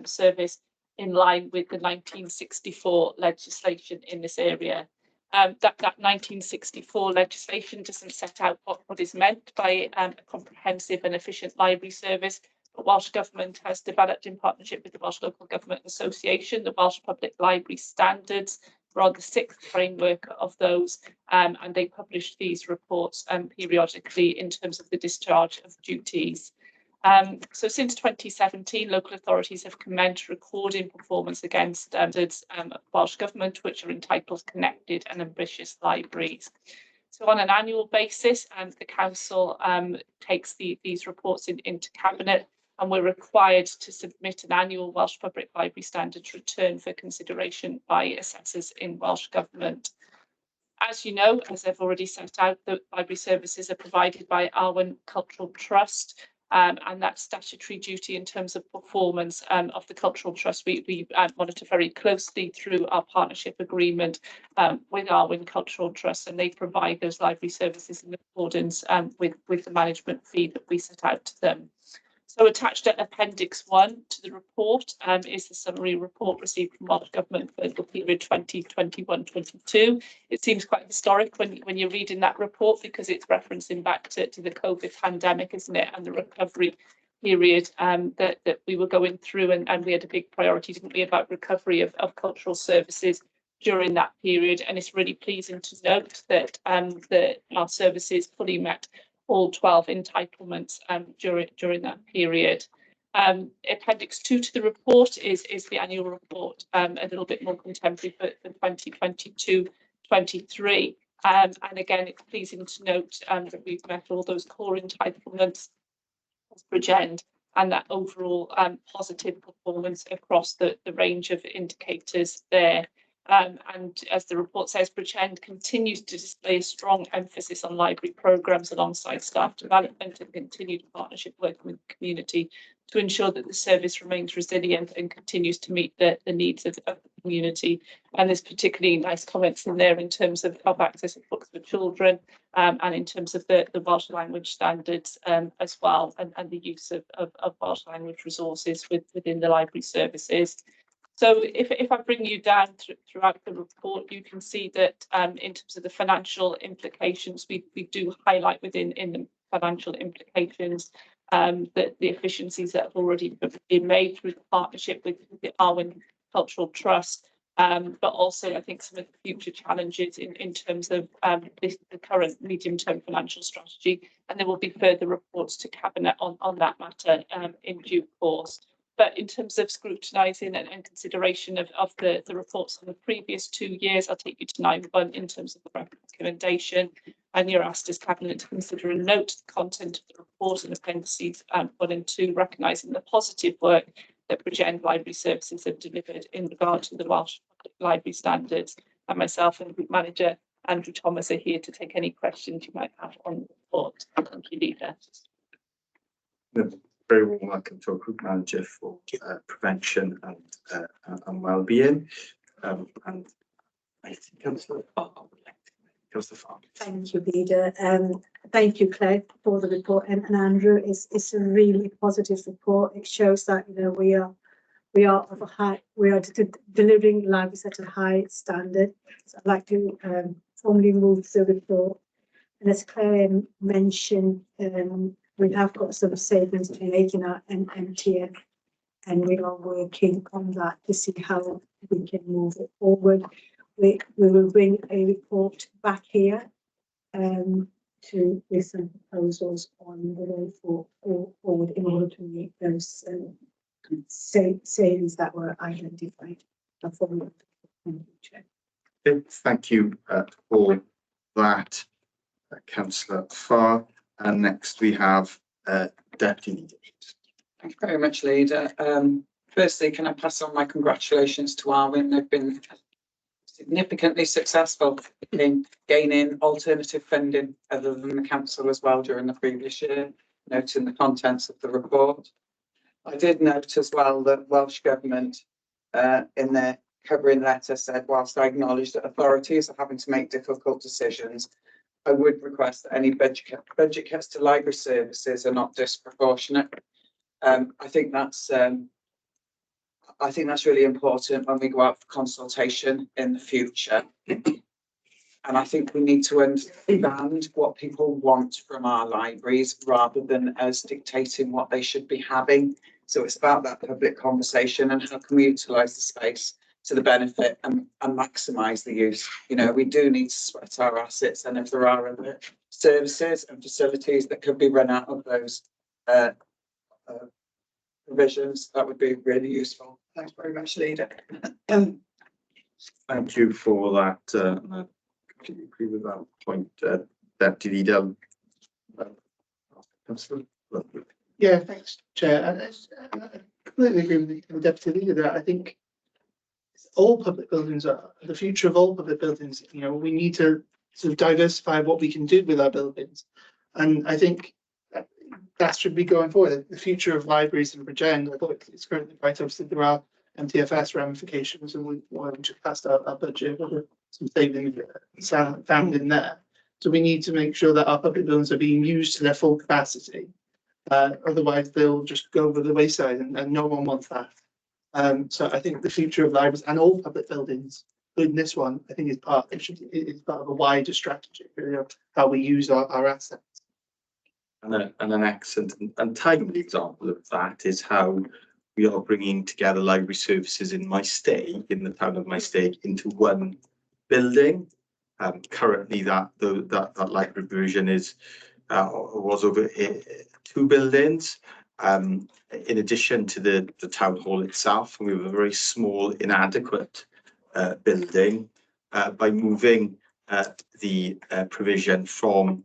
service in line with the 1964 legislation in this area. That 1964 legislation doesn't set out what is meant by a comprehensive and efficient library service. The Welsh Government has developed, in partnership with the Welsh Local Government Association, the Welsh Public Library Standards. We're on the 6th framework of those, and they publish these reports periodically in terms of the discharge of duties. So since 2017, local authorities have commenced recording performance against standards of Welsh Government, which are entitled Connected and Ambitious Libraries. So on an annual basis, the council takes these reports into Cabinet, and we're required to submit an annual Welsh Public Library Standards return for consideration by assessors in Welsh Government. As you know, as I've already set out, the library services are provided by Arwen Cultural Trust, and that statutory duty in terms of performance of the Cultural Trust, we monitor very closely through our partnership agreement with Arwen Cultural Trust, and they provide those library services in accordance with the management fee that we set out to them. So attached to Appendix 1 to the report is the summary report received from Welsh Government for the period 2021-22. It seems quite historic when you're reading that report, because it's referencing back to the COVID pandemic, isn't it, and the recovery period that we were going through, and we had a big priority, didn't we, about recovery of cultural services during that period. And it's really pleasing to note that our services fully met all 12 entitlements during that period. Appendix 2 to the report is the annual report, a little bit more contemporary for 2022-23. And again, it's pleasing to note that we've met all those core entitlements as Bridgend, and that overall positive performance across the range of indicators there. And as the report says, Bridgend continues to display a strong emphasis on library programmes alongside staff development and continued partnership working with the community to ensure that the service remains resilient and continues to meet the needs of the community. And there's particularly nice comments in there in terms of access to books for children, and in terms of the Welsh language standards as well, and the use of Welsh language resources within the library services. So if I bring you down throughout the report, you can see that in terms of the financial implications, we do highlight within the financial implications that the efficiencies that have already been made through the partnership with the Arwen Cultural Trust, but also I think some of the future challenges in terms of the current medium-term financial strategy, and there will be further reports to Cabinet on that matter in due course. But in terms of scrutinising and consideration of the reports on the previous 2 years, I'll take you to 9.1 in terms of the recommendation. And you're asked as Cabinet to consider and note the content of the report and appendices 1 and 2, recognising the positive work that Bridgend Library Services have delivered in regard to the Welsh Library Standards. And myself and Group Manager Andrew Thomas are here to take any questions you might have on the report. Thank you, Leader. Very warm welcome to our Group Manager for Prevention and Wellbeing. And I think Councillor Farr. Thank you, Leader. Thank you, Claire, for the report. And Andrew, it's a really positive report. It shows that we are of a high, delivering libraries at a high standard. So I'd like to formally move the report. And as Claire mentioned, we have got some savings to make in our MTF, and we are working on that to see how we can move it forward. We will bring a report back here with some proposals on the way forward in order to meet those savings that were identified. Thank you for that, Councillor Farr. And next we have Deputy Leader. Thank you very much, Leader. Firstly, can I pass on my congratulations to Arwen? They've been significantly successful in gaining alternative funding other than the council as well during the previous year, noting the contents of the report. I did note as well that Welsh Government in their covering letter said, whilst I acknowledge that authorities are having to make difficult decisions, I would request that any budget cuts to library services are not disproportionate. I think that's really important when we go out for consultation in the future. And I think we need to understand what people want from our libraries rather than us dictating what they should be having. So it's about that public conversation and how can we utilise the space to the benefit and maximise the use. We do need to sweat our assets, and if there are other services and facilities that could be run out of those provisions, that would be really useful. Thanks very much, Leader. Thank you for that. I completely agree with that point, Deputy Leader. Yeah, thanks, Chair. I completely agree with the Deputy Leader that I think all public buildings are the future of all public buildings. We need to sort of diversify what we can do with our buildings, and I think that should be going forward. The future of libraries in Bridgend, I thought it's currently quite obviously there are MTFS ramifications, and we just passed our budget with some savings found in there. So we need to make sure that our public buildings are being used to their full capacity. Otherwise, they'll just go over the wayside, and no one wants that. So I think the future of libraries and all public buildings, including this one, I think is part of a wider strategy really, of how we use our assets. And an excellent and timely example of that is how we are bringing together library services in Maesteg, in the town of Maesteg, into one building. Currently, that library provision is was over 2 buildings. In addition to the town hall itself, we have a very small, inadequate building. By moving the provision from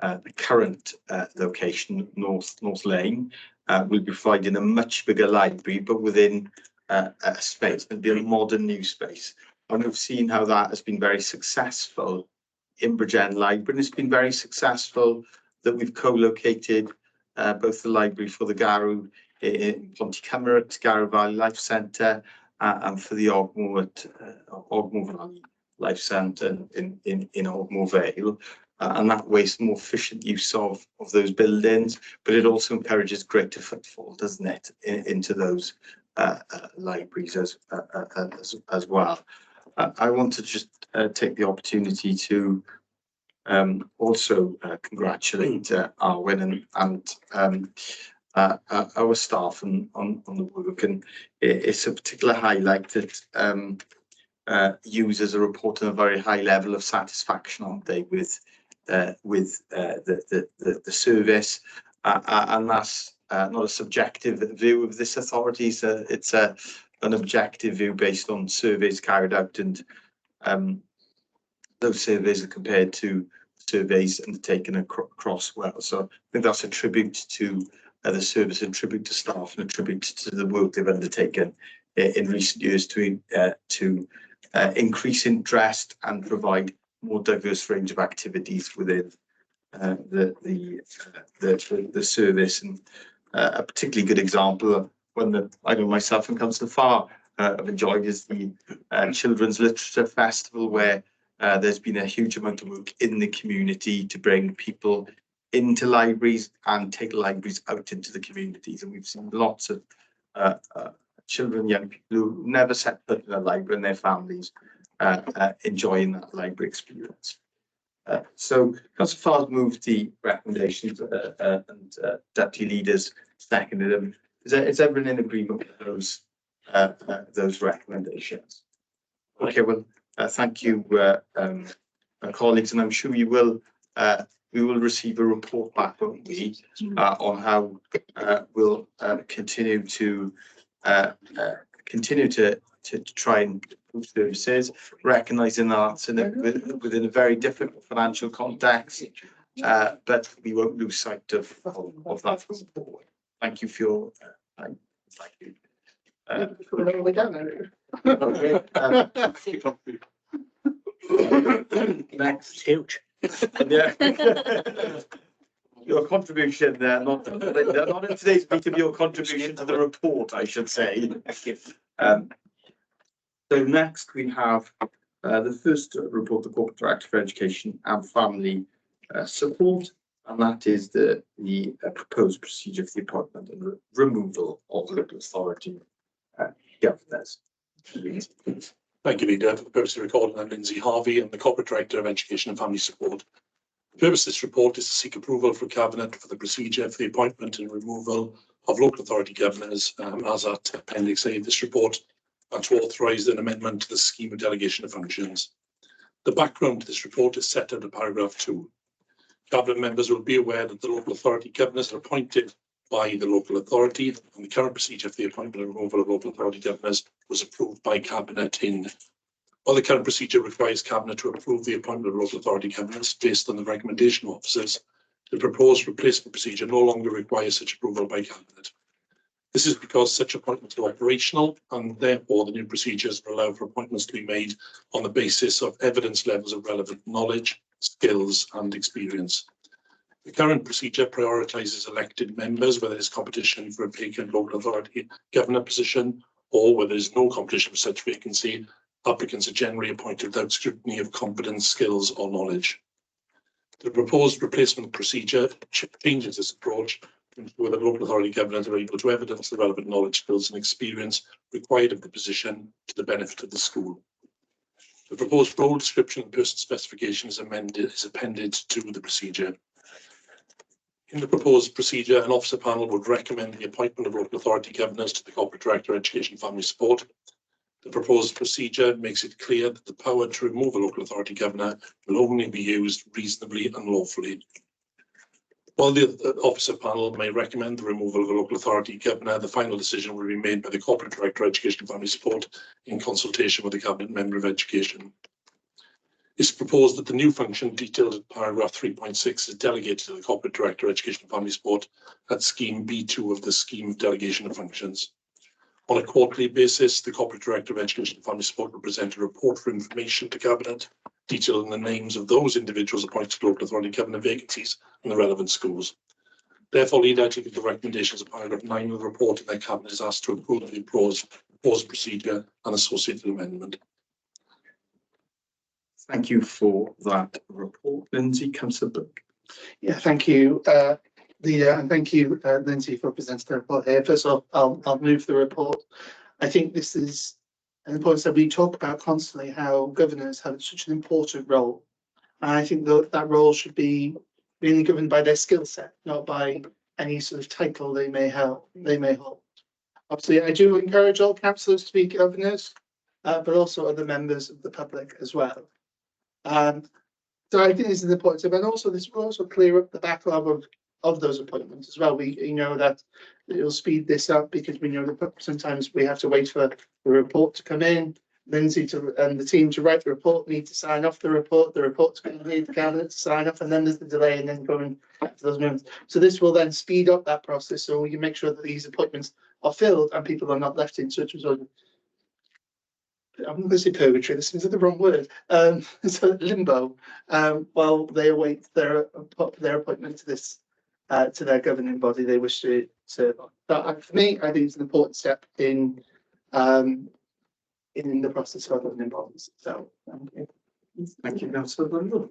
the current location, North Lane, we'll be providing a much bigger library, but within a space. It'll be a modern new space. And we've seen how that has been very successful in Bridgend Library, and it's been very successful that we've co-located both the library for the Garw in Ponty Cymru, Garw Valley Life Centre, and for the Ogmore Valley Life Centre in Ogmore Vale. And that way it's more efficient use of those buildings, but it also encourages greater footfall, doesn't it, into those libraries as well. I want to just take the opportunity to also congratulate Arwyn and our staff on the work, and it's a particular highlight that users are reporting a very high level of satisfaction, aren't they, with the service, and that's not a subjective view of this authority. It's an objective view based on surveys carried out, and those surveys are compared to surveys undertaken across Wales. So I think that's a tribute to the service, and tribute to staff, and a tribute to the work they've undertaken in recent years to increase interest and provide more diverse range of activities within the service. And a particularly good example, one that I know myself and Councillor Farr have enjoyed, is the Children's Literature Festival, where there's been a huge amount of work in the community to bring people into libraries and take libraries out into the communities. And we've seen lots of children, young people who never set foot in a library, and their families enjoying that library experience. So Councillor Farr's moved the recommendations, and deputy leaders seconded them. Is everyone in agreement with those recommendations? Okay, well, thank you, colleagues, and I'm sure you will. We will receive a report back, won't we, on how we'll continue to try and improve services, recognising that within a very difficult financial context, but we won't lose sight of that going forward. Thank you for your time. Thank you. That's huge. Yeah. Your contribution, not in today's meeting, your contribution to the report, I should say. So next we have the first report, the Corporate Director for Education and Family Support, and that is the proposed procedure for the appointment and removal of local authority governors. Thank you, Leader. For the purpose of recording, I'm Lindsay Harvey. I'm the Corporate Director of Education and Family Support. The purpose of this report is to seek approval for Cabinet for the procedure for the appointment and removal of local authority governors, as at Appendix A of this report, and to authorise an amendment to the scheme of delegation of functions. The background to this report is set out in paragraph 2. Cabinet members will be aware that the local authority governors are appointed by the local authority, and the current procedure for the appointment and removal of local authority governors was approved by Cabinet while the current procedure requires Cabinet to approve the appointment of local authority governors based on the recommendation of officers. The proposed replacement procedure no longer requires such approval by Cabinet. This is because such appointments are operational, and therefore the new procedures will allow for appointments to be made on the basis of evidence levels of relevant knowledge, skills and experience. The current procedure prioritises elected members where there is competition for a vacant local authority governor position, or where there is no competition for such vacancy. Applicants are generally appointed without scrutiny of competence, skills or knowledge. The proposed replacement procedure changes this approach to ensure that local authority governors are able to evidence the relevant knowledge, skills and experience required of the position to the benefit of the school. The proposed role description and person specification is appended to the procedure. In the proposed procedure, an officer panel would recommend the appointment of local authority governors to the Corporate Director, Education and Family Support. The proposed procedure makes it clear that the power to remove a local authority governor will only be used reasonably and lawfully. While the officer panel may recommend the removal of a local authority governor, the final decision will be made by the Corporate Director, Education and Family Support in consultation with the Cabinet Member of Education. It's proposed that the new function detailed in paragraph 3.6 is delegated to the Corporate Director, Education and Family Support at scheme B2 of the scheme of delegation of functions. On a quarterly basis, the Corporate Director of Education and Family Support will present a report for information to Cabinet, detailing the names of those individuals appointed to local authority governor vacancies in the relevant schools. Therefore, Leader, I take the recommendations of paragraph 9 of the report, and the Cabinet is asked to approve the proposed procedure and associated amendment. Thank you for that report. Lindsay, Councillor Burke. Yeah, thank you, Leader, and thank you, Lindsay, for presenting the report here. First of all, I'll move the report. I think this is an important that we talk about constantly, how governors have such an important role. And I think that role should be really governed by their skill set, not by any sort of title they may hold. Obviously, I do encourage all councillors to be governors, but also other members of the public as well. So I think this is important, and also this will also clear up the backlog of those appointments as well. We know that it'll speed this up because we know that sometimes we have to wait for the report to come in. Lindsay and the team to write the report need to sign off the report to come in, the Cabinet to sign off, and then there's the delay and then going back to those moments. So this will then speed up that process, so we can make sure that these appointments are filled and people are not left in such a sort of, I'm going to say purgatory, this is the wrong word, so limbo, while they await their appointment to this, to their governing body they wish to serve on. But for me, I think it's an important step in the process of governing bodies. So, thank you. Thank you, Councillor Bundle.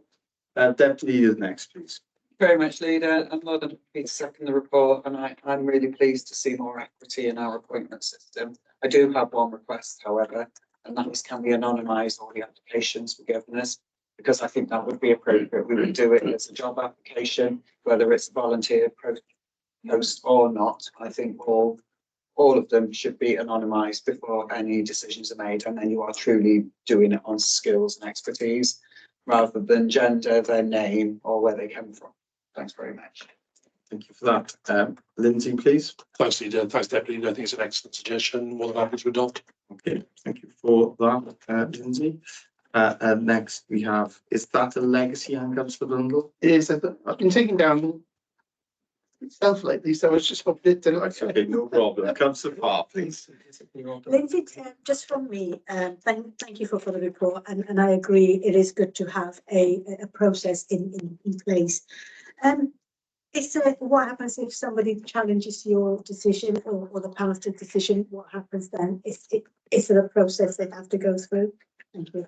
Deputy Leader next, please. Very much, Leader. I'm more than happy to second the report, and I'm really pleased to see more equity in our appointment system. I do have one request, however, and that is, can we anonymise all the applications for governors? Because I think that would be appropriate. We would do it as a job application, whether it's a volunteer post or not. I think all of them should be anonymised before any decisions are made, and then you are truly doing it on skills and expertise rather than gender, their name, or where they come from. Thanks very much. Thank you for that. Lindsay, please. Thanks, Leader. Thanks, Deputy Leader. I think it's an excellent suggestion. More than happy to adopt. Okay, thank you for that, Lindsay. Next we have, is that a legacy and Councillor Bundle? It is. I've been taking down itself lately, so I was just hoping it didn't. Okay, no problem. Councillor Parr, please. Lindsay, just from me, thank you for the report, and I agree it is good to have a process in place. Is what happens if somebody challenges your decision or the panel's decision? What happens then? Is there a process they have to go through? Thank you.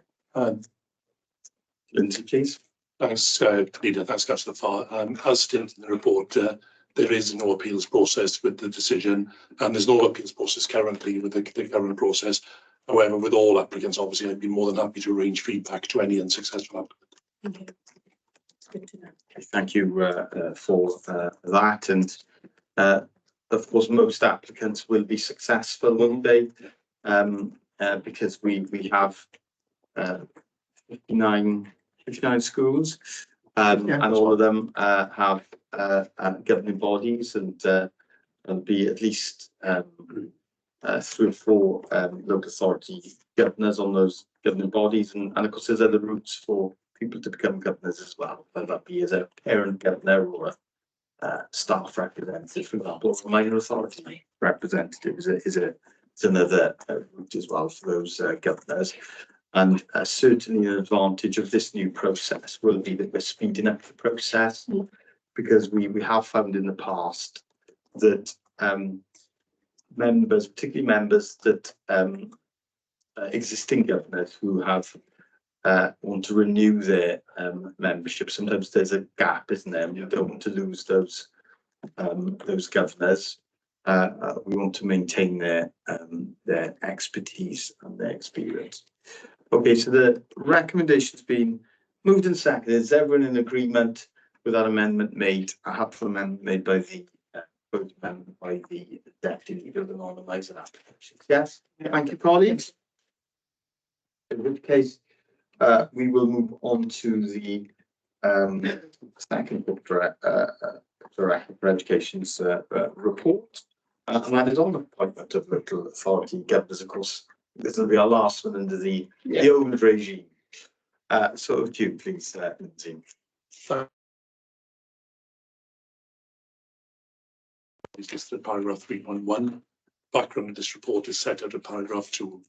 Lindsay, please. Thanks, Leader. Thanks, Councillor Farr. As stated in the report, there is no appeals process with the decision, and there's no appeals process currently with the current process. However, with all applicants, obviously, I'd be more than happy to arrange feedback to any unsuccessful applicant. Okay. It's good to know. Thank you for that. And of course, most applicants will be successful, won't they? Because we have 59 schools, and all of them have governing bodies, and there'll be at least 3 or 4 local authority governors on those governing bodies, and of course there's other routes for people to become governors as well, whether that be as a parent governor or a staff representative, for example, or a minor authority representative is another route as well for those governors. And certainly an advantage of this new process will be that we're speeding up the process, because we have found in the past that members, particularly members that existing governors who have want to renew their membership, sometimes there's a gap, isn't there? We don't want to lose those governors. We want to maintain their expertise and their experience. Okay, so the recommendation's been moved and seconded. Is everyone in agreement with that amendment made, a helpful amendment made by the vote amendment by the deputy leader of the non-advised application. Yes, thank you, colleagues. In which case, we will move on to the second book director for Education's report. And that is on the appointment of local authority governors. Of course, this will be our last one under the old regime. So if you please, Lindsay. Is listed in paragraph 3.1. Background of this report is set out in paragraph 2.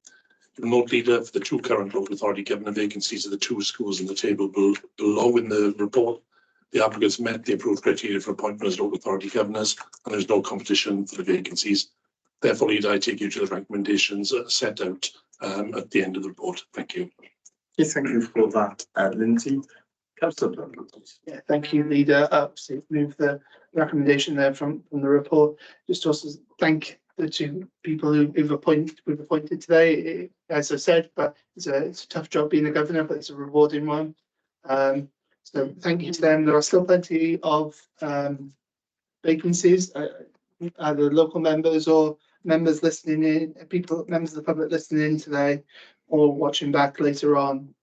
The note leader for the two current local authority governor vacancies of the two schools in the table below in the report. The applicants met the approved criteria for appointment as local authority governors, and there's no competition for the vacancies. Therefore, Leader, I take you to the recommendations set out at the end of the report. Thank you. Yes, thank you for that, Lindsay. Councillor Duncan, please. Yeah, thank you, Leader. Obviously, move the recommendation there from the report. Just also thank the two people we've appointed today. As I said, but it's a tough job being a governor, but it's a rewarding one. So thank you to them. There are still plenty of vacancies, either local members or members listening in, members of the public listening in today or watching back later on.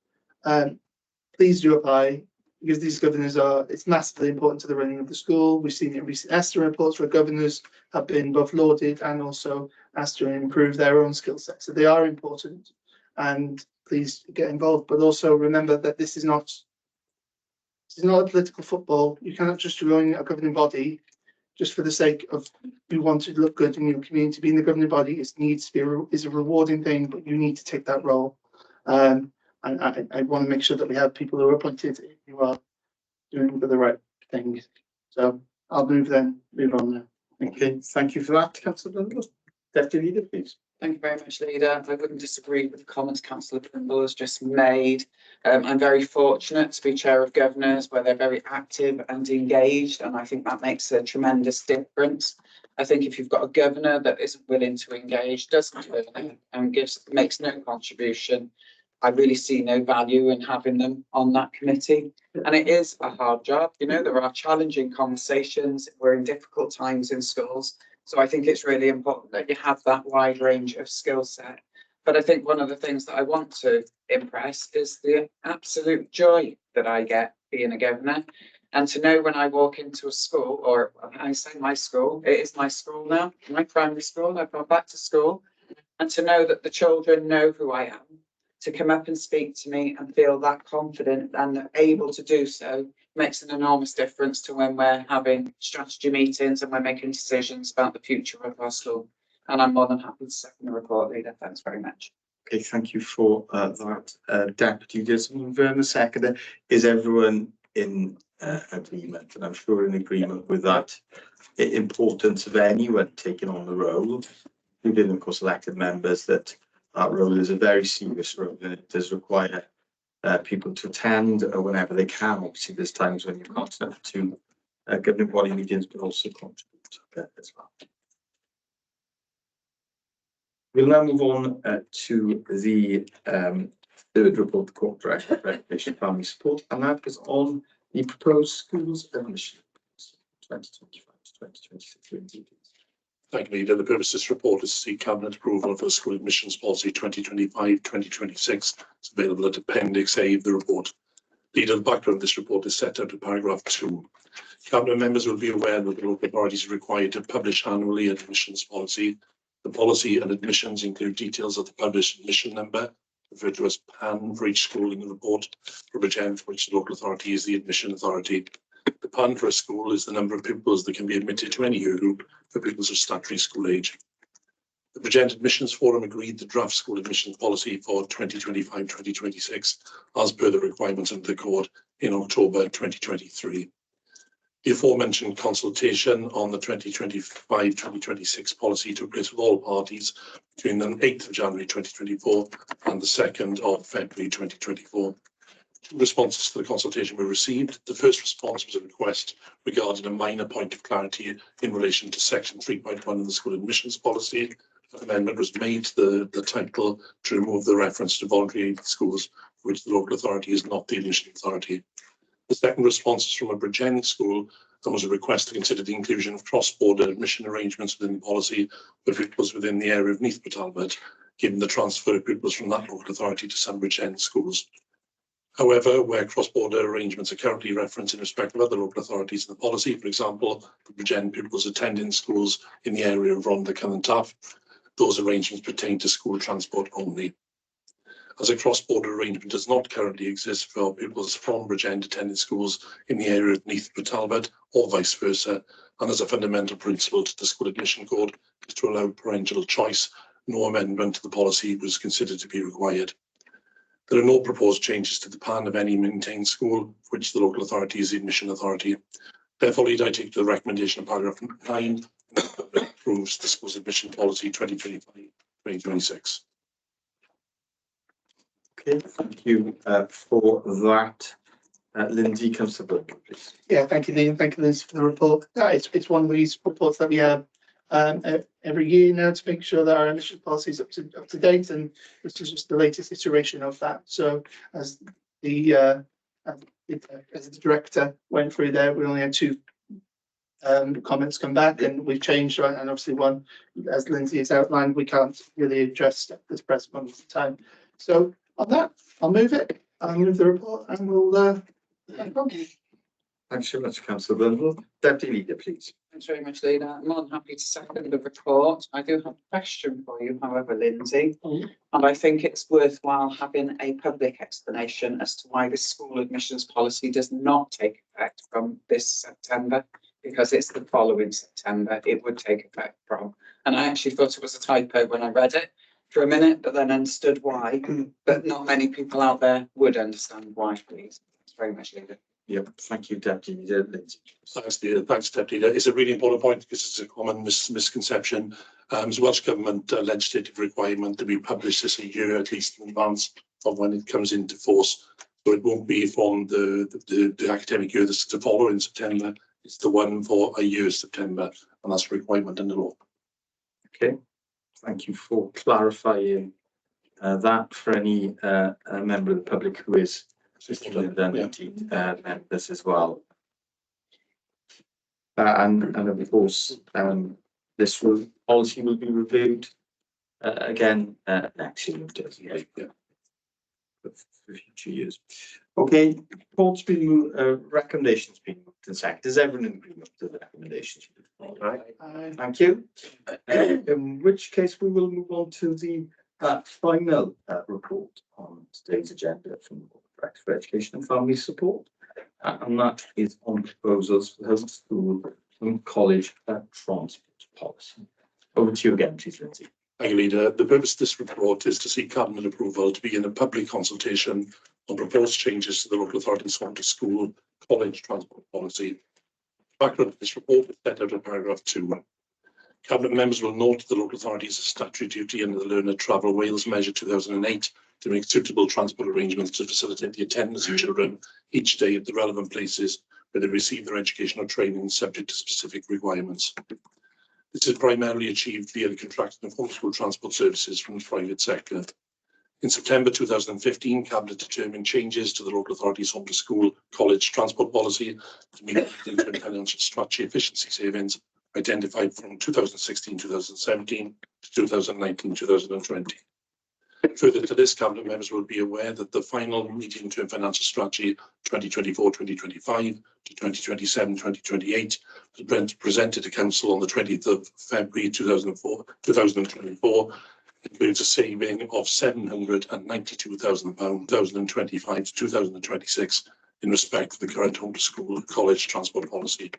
Please do apply, because these governors it's massively important to the running of the school. We've seen in recent ESTA reports where governors have been both lauded and also asked to improve their own skill set. So they are important, and please get involved. But also remember that this is not a political football. You cannot just join a governing body just for the sake of you want to look good in your community. Being the governing body is a rewarding thing, but you need to take that role. And I want to make sure that we have people who are appointed who are doing the right thing. So I'll move on now. Okay, thank you for that, Councillor Duncan. Deputy Leader, please. Thank you very much, Leader. I wouldn't disagree with the comments Councillor Primble has just made. I'm very fortunate to be Chair of Governors, where they're very active and engaged, and I think that makes a tremendous difference. I think if you've got a governor that isn't willing to engage, doesn't learn and makes no contribution, I really see no value in having them on that committee. And it is a hard job. You know, there are challenging conversations. We're in difficult times in schools. So I think it's really important that you have that wide range of skill set. But I think one of the things that I want to impress is the absolute joy that I get being a governor. And to know when I walk into a school, or I say my school, it is my school now, my primary school, I've gone back to school, and to know that the children know who I am, to come up and speak to me and feel that confident and able to do so makes an enormous difference to when we're having strategy meetings and we're making decisions about the future of our school. And I'm more than happy to second the report, Leader. Thanks very much. Okay, thank you for that, Deputy. Just confirm a second. Is everyone in agreement? And I'm sure in agreement with that importance of anyone taking on the role, including, of course, elected members, that role is a very serious role, and it does require people to attend whenever they can. Obviously, there's times when you're not enough to governing body meetings, but also contribute as well. We'll now move on to the third report, the Court Director for Education and Family Support, and that is on the proposed schools admission 2025 to 2026. Thank you, Leader. The purpose of this report is to seek Cabinet approval for the School Admissions Policy 2025-2026. It's available at Appendix A of the report. Leader, the background of this report is set out in paragraph 2. Cabinet members will be aware that the local authorities are required to publish annually an admissions policy. The policy and admissions include details of the published admission number, referred to as PAN for each school in the report, for Bridgend, for which the local authority is the admission authority. The PAN for a school is the number of pupils that can be admitted to any year group for pupils of statutory school age. The Bridgend Admissions Forum agreed the draft school admissions policy for 2025-2026 as per the requirements of the Court in October 2023. The aforementioned consultation on the 2025-2026 policy took place with all parties between the 8th of January 2024 and the 2nd of February 2024. Two responses to the consultation were received. The first response was a request regarding a minor point of clarity in relation to section 3.1 of the school admissions policy. An amendment was made to the title to remove the reference to voluntary schools, for which the local authority is not the admission authority. The second response is from a Bridgend school and was a request to consider the inclusion of cross-border admission arrangements within the policy for pupils within the area of Neath Talbot, given the transfer of pupils from that local authority to some Bridgend schools. However, where cross-border arrangements are currently referenced in respect of other local authorities in the policy, for example, for Bridgend pupils attending schools in the area of Rhondda, and Taff, those arrangements pertain to school transport only. As a cross-border arrangement does not currently exist for pupils from Bridgend attending schools in the area of Neath Talbot or vice versa, and as a fundamental principle to the school admission code is to allow parental choice, no amendment to the policy was considered to be required. There are no proposed changes to the plan of any maintained school for which the local authority is the admission authority. Therefore, I take the recommendation of paragraph 9 approves the school's admission policy 2025-2026. Okay, thank you for that. Lindsay, Councillor Burke, please. Yeah, thank you, Dean. Thank you, Liz, for the report. It's one of these reports that we have every year now to make sure that our emission policy is up to date, and this is just the latest iteration of that. So as the director went through there, we only had 2 comments come back, and we've changed, and obviously one, as Lindsay has outlined, we can't really address at this present moment in time. So on that, I'll move it. I'll move the report, and we'll. Thanks very much, Councillor Burnwell. Deputy Leader, please. Thanks very much, Leader. I'm more than happy to second the report. I do have a question for you, however, Lindsay, and I think it's worthwhile having a public explanation as to why this school admissions policy does not take effect from this September, because it's the following September it would take effect from. And I actually thought it was a typo when I read it for a minute, but then understood why. But not many people out there would understand why, please. Thanks very much, Leader. Yep, thank you, Deputy Leader. Lindsay. Thanks, Leader. Thanks, Deputy Leader. It's a really important point because it's a common misconception. It's a Welsh Government legislative requirement that we publish this a year at least in advance of when it comes into force. So it won't be from the academic year that's to follow in September. It's the one for a year September, and that's a requirement in the law. Okay, thank you for clarifying that for any member of the public who is members as well. And of course, this policy will be reviewed again next year. For future years. Okay, reports been moved, recommendations being moved and seconded. Is everyone in agreement with the recommendations? All right. Thank you. In which case we will move on to the final report on today's agenda from the Director for Education and Family Support, and that is on proposals for home school and college transport policy. Over to you again, please, Lindsay. Thank you, Leader. The purpose of this report is to seek Cabinet approval to begin a public consultation on proposed changes to the local authority's home to school college transport policy. Background of this report is set out in paragraph 2. Cabinet members will note the local authority's statutory duty under the Learner Travel Wales Measure 2008 to make suitable transport arrangements to facilitate the attendance of children each day at the relevant places where they receive their educational training subject to specific requirements. This is primarily achieved via the contracting of homeschool transport services from the private sector. In September 2015, Cabinet determined changes to the local authority's home to school college transport policy to meet the interim financial strategy efficiency savings identified from 2016-2017 to 2019-2020. Further to this, Cabinet members will be aware that the final medium-term financial strategy 2024-2025 to 2027-2028 was presented to Council on the 20th of February 2024, includes a saving of £792,000 2025 to 2026 in respect of the current home to school college transport policy.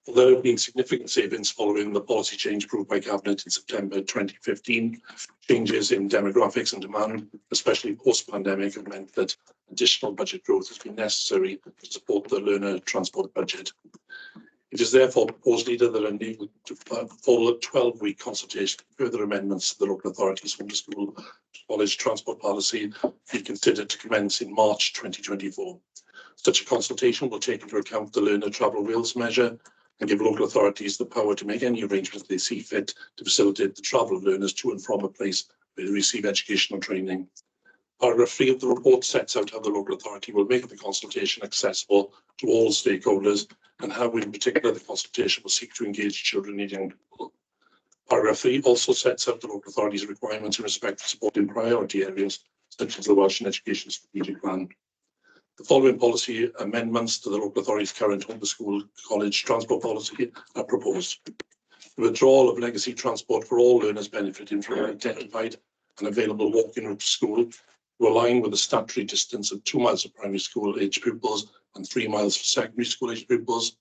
Although there have been significant savings following the policy change approved by Cabinet in September 2015, changes in demographics and demand, especially post-pandemic, have meant that additional budget growth has been necessary to support the learner transport budget. It is therefore proposed, Leader, that enable to follow a 12-week consultation and further amendments to the local authority's home to school college transport policy be considered to commence in March 2024. Such a consultation will take into account the Learner Travel Wales measure and give local authorities the power to make any arrangements they see fit to facilitate the travel of learners to and from a place where they receive educational training. Paragraph 3 of the report sets out how the local authority will make the consultation accessible to all stakeholders and how in particular the consultation will seek to engage children and young people. Paragraph 3 also sets out the local authority's requirements in respect of supporting priority areas such as the Welsh Education Strategic Plan. The following policy amendments to the local authority's current home to school college transport policy are proposed. The withdrawal of legacy transport for all learners benefiting from an identified and available walking route to school to align with the statutory distance of 2 miles for primary school age pupils and 3 miles for secondary school age pupils.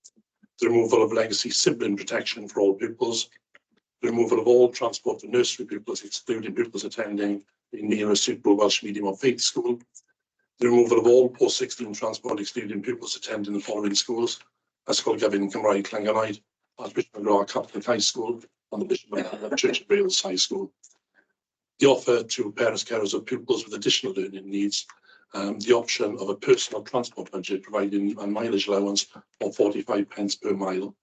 The removal of legacy sibling protection for all pupils. The removal of all transport for nursery pupils, excluding pupils attending the nearest suitable Welsh medium or faith school. The removal of all post-16 transport, excluding pupils attending the following schools: Ysgol Gyfun Cymraeg Llangynnaid, Archbishop McGrath Catholic High School, and the Bishop of Church of Wales High School. The offer to parents carers of pupils with additional learning needs, the option of a personal transport budget providing a mileage allowance of 45 pence per mile.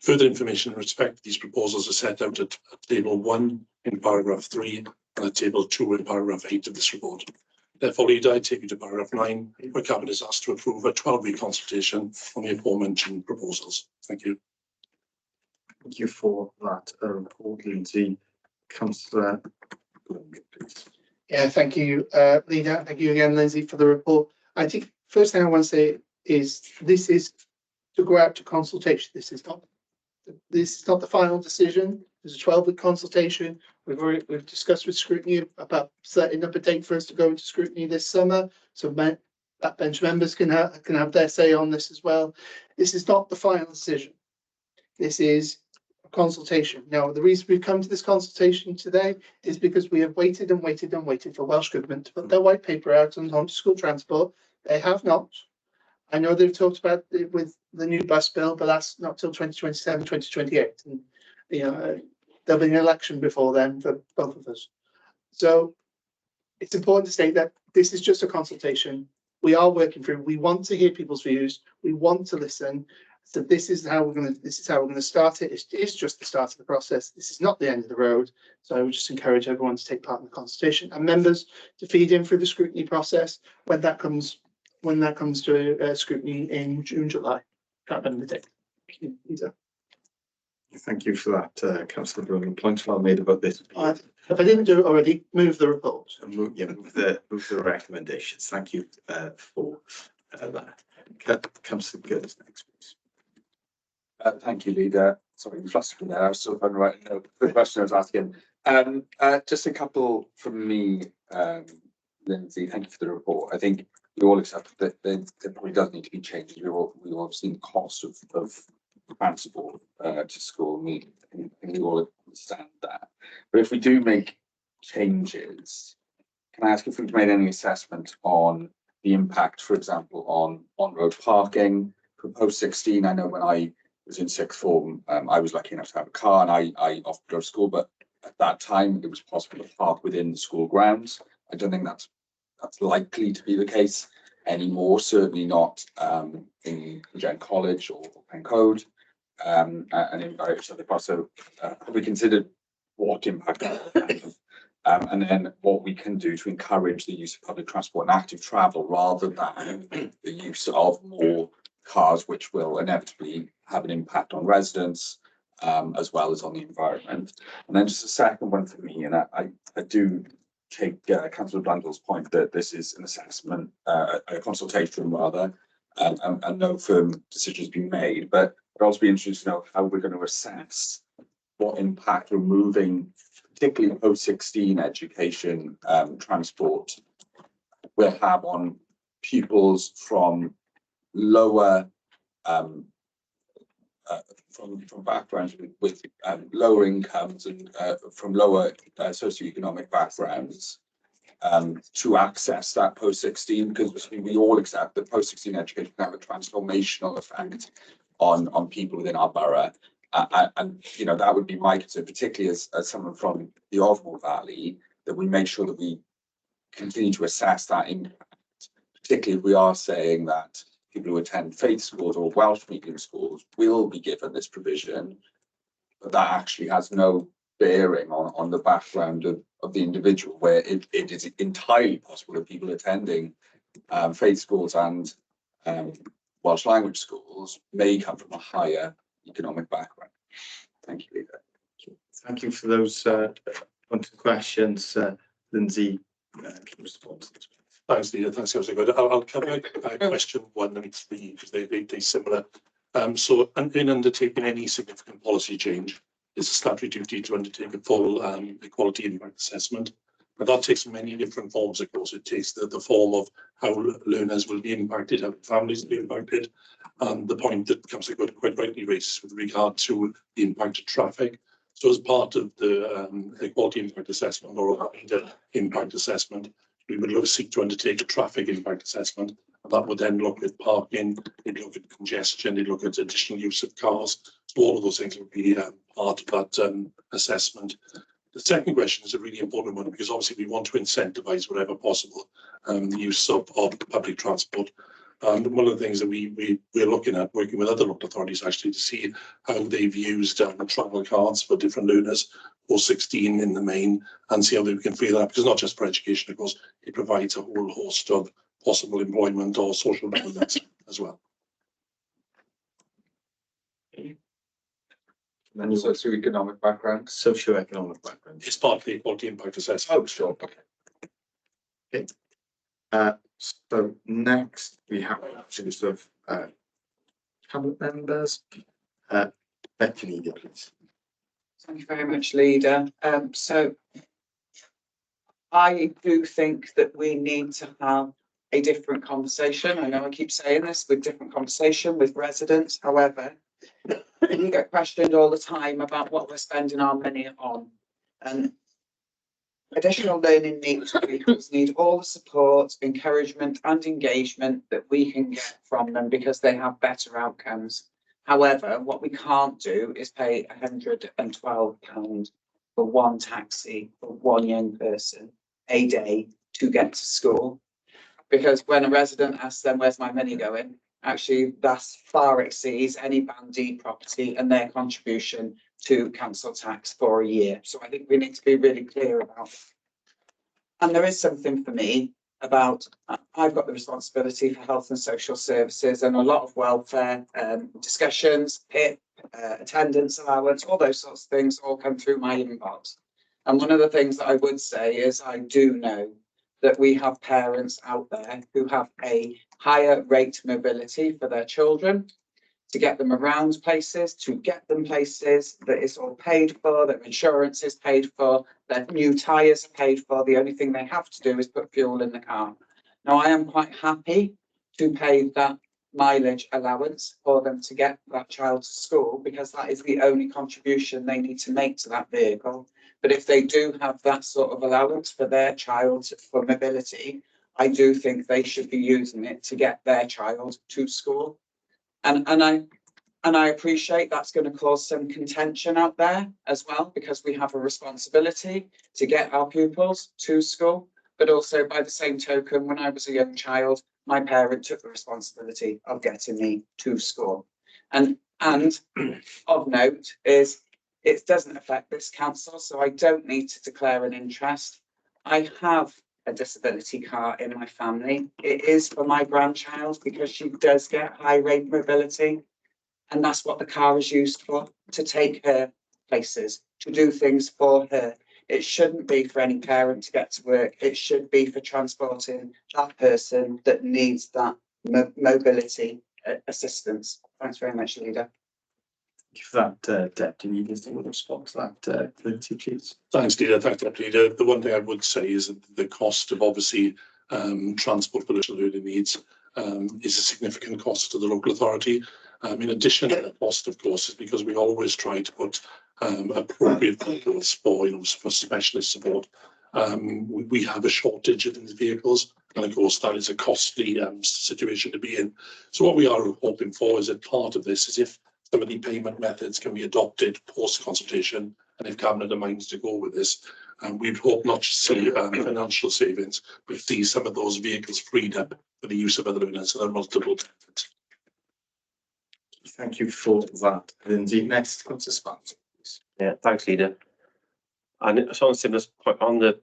Further information in respect to these proposals is set out at table 1 in paragraph 3 and at table 2 in paragraph 8 of this report. Therefore, Leader, I take you to paragraph 9, where Cabinet is asked to approve a 12-week consultation on the aforementioned proposals. Thank you. Thank you for that report, Lindsay. Councillor Blank, please. Yeah, thank you, Leader. Thank you again, Lindsay, for the report. I think first thing I want to say is this is to go out to consultation. This is not the final decision. There's a 12-week consultation. We've discussed with scrutiny about setting up a date for us to go into scrutiny this summer, so backbench members can have their say on this as well. This is not the final decision. This is a consultation. Now, the reason we've come to this consultation today is because we have waited and waited and waited for Welsh Government to put their white paper out on home to school transport. They have not. I know they've talked about it with the new bus bill, but that's not till 2027, 2028. And, you know, there'll be an election before then for both of us. So it's important to state that this is just a consultation. We are working through. We want to hear people's views. We want to listen. So this is how we're going to start it. It is just the start of the process. This is not the end of the road. So I would just encourage everyone to take part in the consultation and members to feed in through the scrutiny process when that comes to scrutiny in June, July. Can't remember the date. Thank you, Lisa. Thank you for that, Councillor Brilliant. Points well made about this. If I didn't do it already, move the report. Move the recommendations. Thank you for that. Councillor Gill next, please. Thank you, Leader. Sorry, I'm flustered there. I was still trying to write the question I was asking. Just a couple from me, Lindsay. Thank you for the report. I think we all accept that there probably does need to be changes. We've all seen the cost of transport to school. We all understand that. But if we do make changes, can I ask if we've made any assessment on the impact, for example, on on-road parking for post-16? I know when I was in sixth form, I was lucky enough to have a car and I often drove to school, but at that time it was possible to park within the school grounds. I don't think that's likely to be the case anymore, certainly not in Gen College or Pencode and in various other parts. So have we considered what impact that will have, and then what we can do to encourage the use of public transport and active travel rather than the use of more cars, which will inevitably have an impact on residents as well as on the environment. And then just a second one for me, and I do take Councillor Blundell's point that this is an assessment, a consultation rather, and no firm decision has been made. But I'd also be interested to know how we're going to assess what impact removing, particularly post-16 education transport, will have on pupils from lower from backgrounds with lower incomes and from lower socioeconomic backgrounds to access that post-16, because we all accept that post-16 education can have a transformational effect on people within our borough. And you know, that would be my concern, particularly as someone from the Ovmore Valley, that we make sure that we continue to assess that impact, particularly if we are saying that people who attend faith schools or Welsh medium schools will be given this provision, but that actually has no bearing on the background of the individual, where it is entirely possible that people attending faith schools and Welsh language schools may come from a higher economic background. Thank you, Leader. Thank you for those questions. Lindsay, response. Thanks, Leader. Thanks, that was good. I'll cover question 1 and 3 because they're similar. So in undertaking any significant policy change, it's a statutory duty to undertake a full equality impact assessment. But that takes many different forms, of course. It takes the form of how learners will be impacted, how families will be impacted, and the point that Councillor Good quite rightly raises with regard to the impact of traffic. So as part of the equality impact assessment or the impact assessment, we would seek to undertake a traffic impact assessment. And that would then look at parking, it'd look at congestion, it'd look at additional use of cars. So all of those things would be part of that assessment. The second question is a really important one because obviously we want to incentivise wherever possible the use of public transport. And one of the things that we're looking at, working with other local authorities actually, to see how they've used travel cards for different learners, or 16 in the main, and see how we can free that up. Because not just for education, of course, it provides a whole host of possible employment or social benefits as well. And Socio-economic background. Socio-economic background. It's part of the equality impact assessment. Oh, sure. Okay. So next we have issues of cabinet members. Becky Leader, please. Thank you very much, Leader. So I do think that we need to have a different conversation. I know I keep saying this, with different conversation with residents. However, we get questioned all the time about what we're spending our money on. And additional learning needs pupils need all the support, encouragement and engagement that we can get from them because they have better outcomes. However, what we can't do is pay £112 for one taxi for one young person a day to get to school. Because when a resident asks them, where's my money going? Actually, that far exceeds any Band D property and their contribution to council tax for a year. So I think we need to be really clear about it. And there is something for me about, I've got the responsibility for health and social services and a lot of welfare discussions, PIP, attendance allowance, all those sorts of things all come through my inbox. And one of the things that I would say is I do know that we have parents out there who have a higher rate mobility for their children, to get them around places, to get them places that is all paid for, their insurance is paid for, their new tyres are paid for. The only thing they have to do is put fuel in the car. Now, I am quite happy to pay that mileage allowance for them to get that child to school because that is the only contribution they need to make to that vehicle. But if they do have that sort of allowance for their child for mobility, I do think they should be using it to get their child to school. And I appreciate that's going to cause some contention out there as well, because we have a responsibility to get our pupils to school. But also, by the same token, when I was a young child, my parent took the responsibility of getting me to school. And of note is it doesn't affect this council, so I don't need to declare an interest. I have a disability car in my family. It is for my grandchild because she does get high rate mobility. And that's what the car is used for, to take her places, to do things for her. It shouldn't be for any parent to get to work. It should be for transporting that person that needs that mobility assistance. Thanks very much, Leader. Thank you for that, Deputy Leader. Do you want to respond to that, Lindsay, please? Thanks, Leader. Thanks, Deputy Leader. The one thing I would say is that the cost of obviously transport for additional learning needs is a significant cost to the local authority. In addition to the cost, of course, is because we always try to put appropriate vehicles for, for specialist support. We have a shortage of these vehicles, and of course that is a costly situation to be in. So what we are hoping for is that part of this is if some of the payment methods can be adopted post-consultation, and if Cabinet are minded to go with this, we'd hope not to see financial savings, but see some of those vehicles freed up for the use of other learners. So there are multiple benefits. Thank you for that, Lindsay. Next, Councillor Sparks, please. Yeah, thanks, Leader. And it's on a similar point on the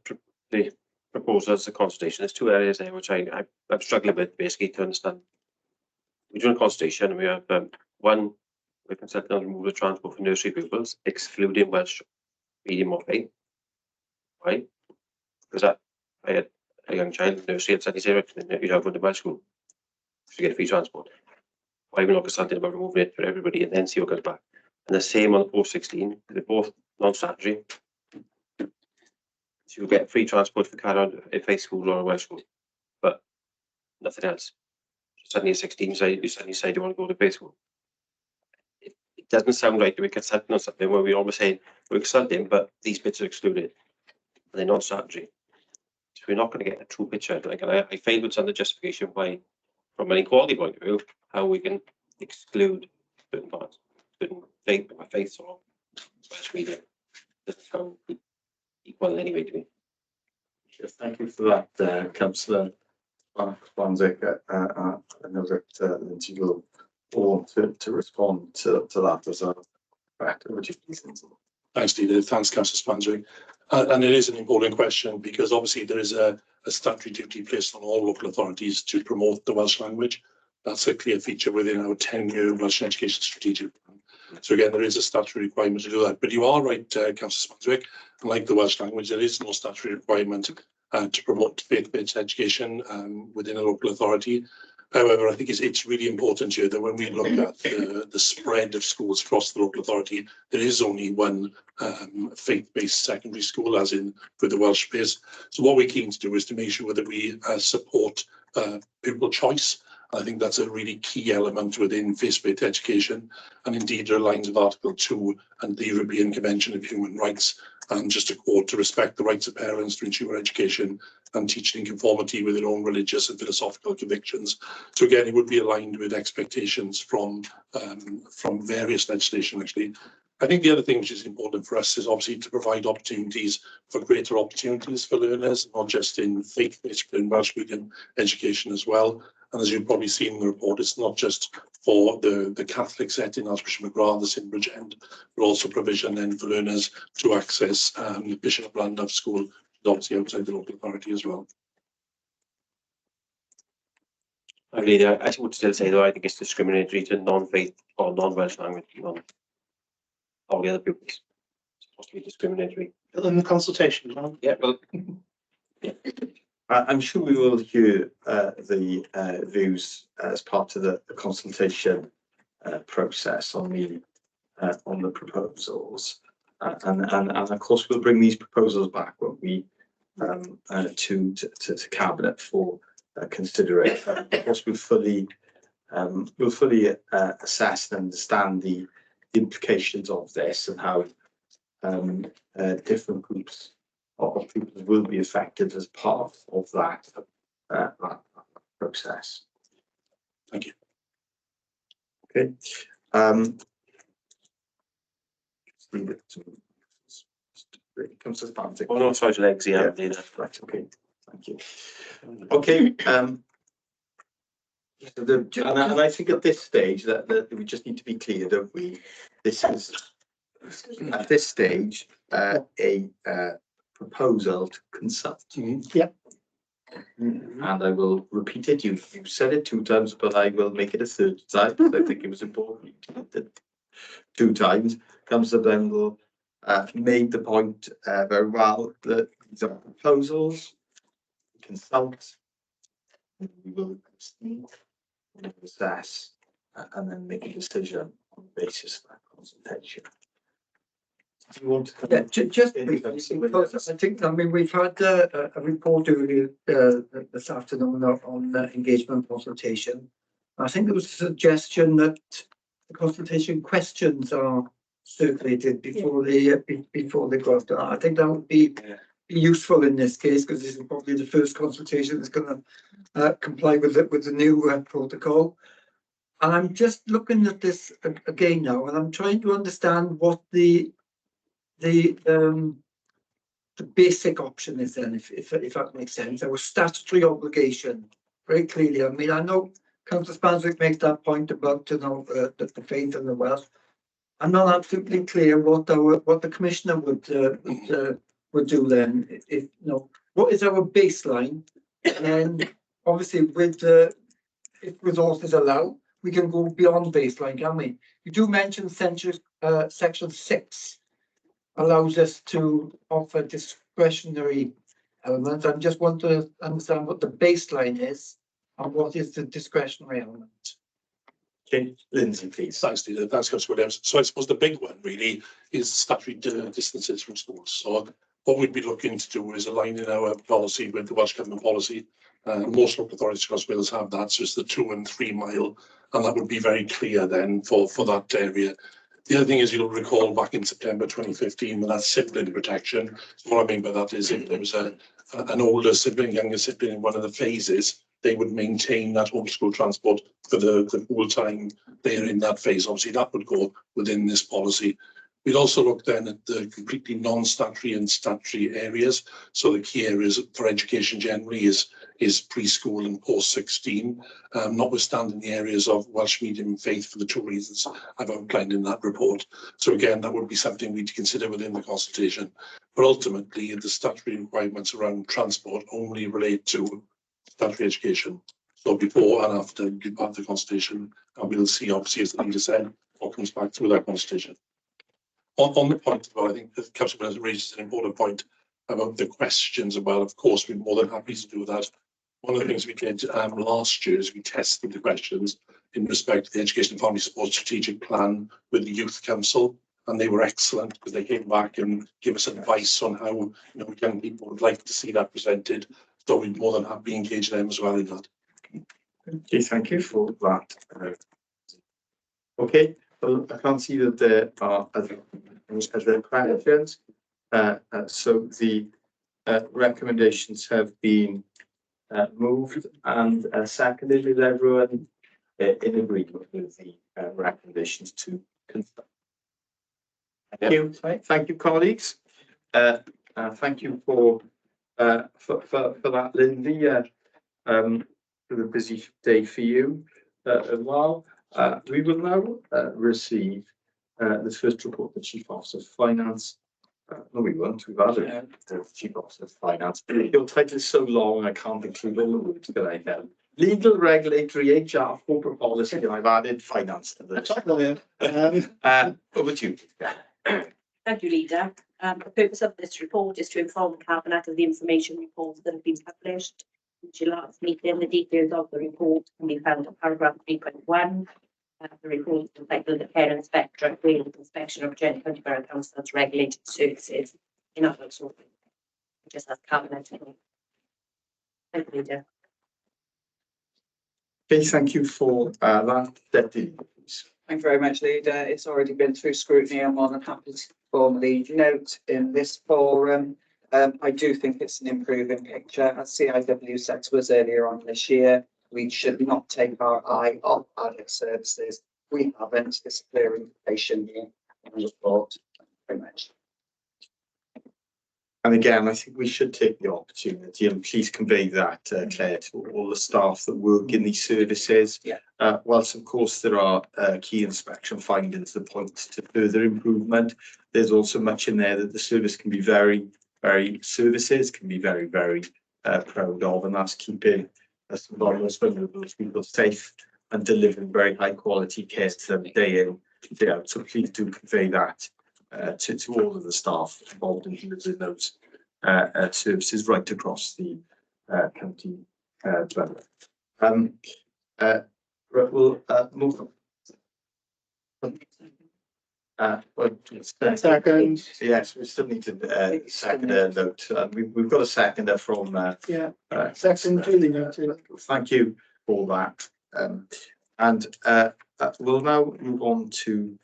proposals, the consultation, there's two areas there which I'm struggling with basically to understand. We're doing a consultation and we have one, we can set down remove the transport for nursery pupils, excluding Welsh medium or faith. Why? Because I had a young child in nursery and suddenly said, you don't go to Welsh school to get free transport. Why are we not consulting about removing it for everybody and then see what comes back? And the same on the post 16, they're both non-statutory. So you get free transport for Carod at faith school or a Welsh school, but nothing else. Suddenly at 16, you suddenly say you want to go to faith school. It doesn't sound like we're consulting on something where we're almost saying we're consulting, but these bits are excluded and they're non-statutory. So we're not going to get a true picture. Like, and I failed with some of the justification why, from an equality point of view, how we can exclude certain parts, certain faiths or Welsh media. Doesn't sound equal in any way to me. Yes, thank you for that, Councillor Swanwick. I know that Lindsay will want to respond to that as a factor. Would you please, Lindsay? Thanks, Leader. Thanks, Councillor Swanswick. And it is an important question because obviously there is a statutory duty placed on all local authorities to promote the Welsh language. That's a clear feature within our 10-year Welsh Education Strategic Plan. So again, there is a statutory requirement to do that. But you are right, Councillor Swanswick, like the Welsh language, there is no statutory requirement to promote faith-based education within a local authority. However, I think it's really important here that when we look at the spread of schools across the local authority, there is only one faith-based secondary school, as in with the Welsh base. So what we're keen to do is to make sure that we support pupil choice. I think that's a really key element within faith-based education. And indeed, there are lines of Article 2 and the European Convention of Human Rights. And just a quote, to respect the rights of parents to ensure education and teaching in conformity with their own religious and philosophical convictions. So again, it would be aligned with expectations from various legislation, actually. I think the other thing which is important for us is obviously to provide opportunities for greater opportunities for learners, not just in faith-based, but in Welsh medium education as well. And as you've probably seen in the report, it's not just for the Catholic setting, Archbishop McGrath in Bridgend, but also provision then for learners to access the Bishop of Llandaff School, obviously outside the local authority as well. I really, I would still say though, I think it's discriminatory to non-faith or non-Welsh language, all the other pupils. It's supposed to be discriminatory. In the consultation, John. Yeah, well, yeah. I'm sure we will hear the views as part of the consultation process on the proposals, and of course we'll bring these proposals back, won't we, to cabinet for consideration. Of course, we'll fully assess and understand the implications of this and how different groups of people will be affected as part of that process. Thank you. Okay. It comes to the Oh no, sorry, legs, yeah. Right, okay, thank you. Okay. And I think at this stage that we just need to be clear that this is at this stage a proposal to consult. Yeah. And I will repeat it. You said it 2 times, but I will make it a 3rd time because I think it was important. 2 times. Councillor Bengal made the point very well that these are proposals. Consult. We will assess and then make a decision on the basis of that consultation. Do you want to come Just briefly, because I think, we've had a report earlier this afternoon on engagement consultation. I think there was a suggestion that the consultation questions are circulated before they go out. I think that would be useful in this case because this is probably the first consultation that's going to comply with the new protocol. And I'm just looking at this again now, and I'm trying to understand what the basic option is then, if that makes sense. There was statutory obligation very clearly. I mean, I know Councillor Swanswick makes that point about the faith and the Welsh. I'm not absolutely clear what the Commissioner would would do then, if, you know, what is our baseline? And then obviously with the, if resources allow, we can go beyond baseline, can we? You do mention section 6 allows us to offer discretionary elements. I just want to understand what the baseline is and what is the discretionary element. Okay, Lindsay, please. Thanks, Leader. Thanks, Councillor Williams. So I suppose the big one really is statutory distances from schools. So what we'd be looking to do is aligning our policy with the Welsh Government policy. Most local authorities across Wales have that, so it's the 2 and 3 mile, and that would be very clear then for that area. The other thing is, you'll recall back in September 2015, when that's sibling protection. So what I mean by that is, if there was an older sibling, younger sibling in one of the phases, they would maintain that homeschool transport for the whole time they're in that phase. Obviously, that would go within this policy. We'd also look then at the completely non-statutory and statutory areas. So the key areas for education generally is preschool and post-16, notwithstanding the areas of Welsh medium and faith for the 2 reasons I've outlined in that report. So again, that would be something we'd consider within the consultation. But ultimately, the statutory requirements around transport only relate to statutory education. So before and after we part of the consultation, and we'll see, obviously, as the leader said, what comes back through that consultation. On the point, well, I think the Councillor has raised an important point about the questions. Well, of course, we're more than happy to do that. One of the things we did last year is we tested the questions in respect to the Education and Family Support Strategic Plan with the Youth Council, and they were excellent because they came back and gave us advice on how young people would like to see that presented. So we'd more than happy to engage them as well in that. Okay, thank you for that. Okay, well, I can't see that there are other questions. So the recommendations have been moved and seconded. Is everyone in agreement with the recommendations to confirm? Thank you. Thank you, colleagues. Thank you for that, Lindsay. For the busy day for you as well. We will now receive the first report of the Chief Officer of Finance. No, we won't. We've added the Chief Officer of Finance. Your title is so long, I can't include all the words that I have. Legal, regulatory, HR, corporate policy, and I've added finance to this. Over to you. Thank you, Leader. The purpose of this report is to inform the Cabinet of the information reports that have been published since your last meeting. The details of the report can be found in paragraph 3.1. The report is entitled "The Care Inspectorate Wales Inspection of Gent County Borough Council's Regulated Services in Others." Just as Cabinet. Thank you, Leader. Okay, thank you for that. Deputy. Thank you very much, Leader. It's already been through scrutiny. I'm more than happy to formally note in this forum. I do think it's an improving picture. As CIW said to us earlier on this year, we should not take our eye off adult services. We haven't. There's clear information here in the report. Thank you very much. And again, I think we should take the opportunity and please convey that, Claire, to all the staff that work in these services. Yeah. Whilst of course there are key inspection findings that point to further improvement, there's also much in there that the service can be very proud of, and that's keeping us vulnerable people safe and delivering very high quality care to them day in, day out. So please do convey that to all of the staff involved in delivering those services right across the county. We'll move on. Second. Yes, we still need to second a note. We've got a seconder from. Second, Julie. Thank you for that. We'll now move on to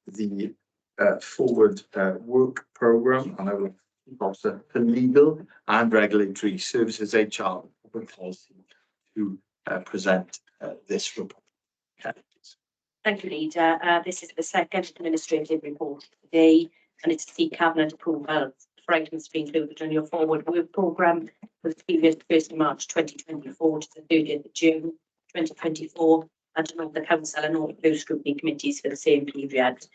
the forward work programme, and I will also for legal and regulatory services HR policy to present this report. Thank you, Leader. This is the second administrative report today, and it's to seek Cabinet approval for items to be included in your forward work programme for the period 1st of March 2024 to the 30th of June 2024, and to note the Council and all those scrutiny committees for the same period.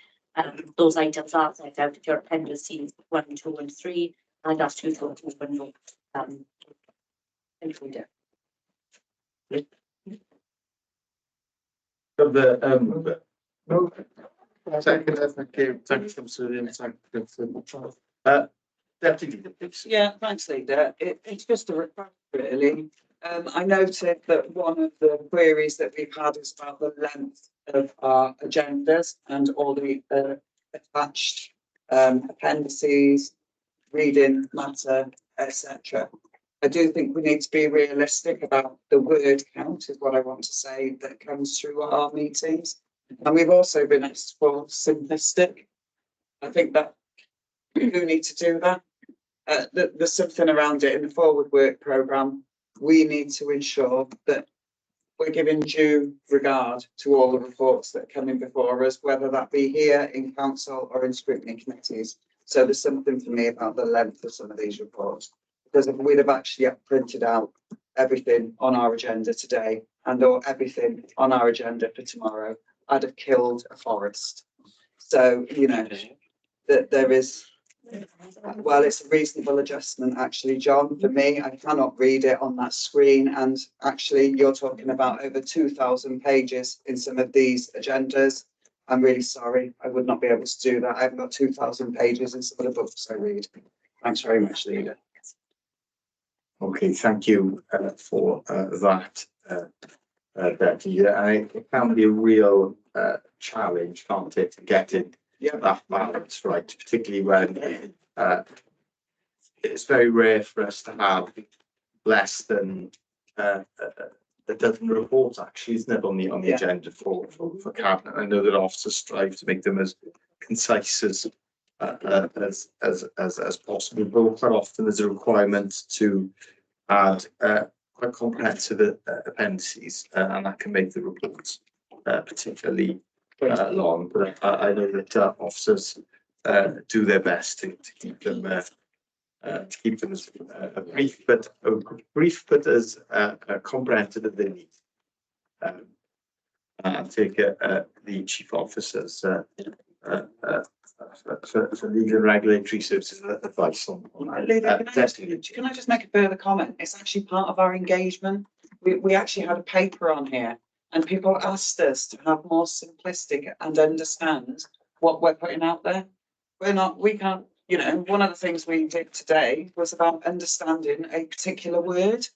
Those items are set out if your appendices 1, 2 and 3. I'd ask you to go through and vote. Include it. Second, thank you, Councillor Williams, thank you, Councillor. Deputy Leader, please. Yeah, thanks, Leader. It's just a request, really. I noted that one of the queries that we've had is about the length of our agendas and all the attached appendices, reading matter, etc. I do think we need to be realistic about the word count, is what I want to say, that comes through our meetings. And we've also been asked for simplistic. I think that we do need to do that. There's something around it in the forward work programme. We need to ensure that we're giving due regard to all the reports that are coming before us, whether that be here in council or in scrutiny committees. So there's something for me about the length of some of these reports, because if we'd have actually printed out everything on our agenda today and or everything on our agenda for tomorrow, I'd have killed a forest. So, you know, that there is, well, it's a reasonable adjustment, actually, John. For me, I cannot read it on that screen. And actually, you're talking about over 2,000 pages in some of these agendas. I'm really sorry. I would not be able to do that. I haven't got 2,000 pages in some of the books I read. Thanks very much, Leader. Okay, thank you for that, Deputy. It can be a real challenge, can't it, to get it that balance right, particularly when it's very rare for us to have less than a dozen reports, actually, isn't it, on the agenda for cabinet. I know that officers strive to make them as concise as possible, but quite often there's a requirement to add quite comprehensive appendices, and that can make the reports particularly long. But I know that officers do their best to keep them as brief but as comprehensive as they need. I take the chief officer's for legal and regulatory services advice on that. Can I just make a further comment? It's actually part of our engagement. We actually had a paper on here and people asked us to have more simplistic and understand what we're putting out there. We can't, you know, one of the things we did today was about understanding a particular word.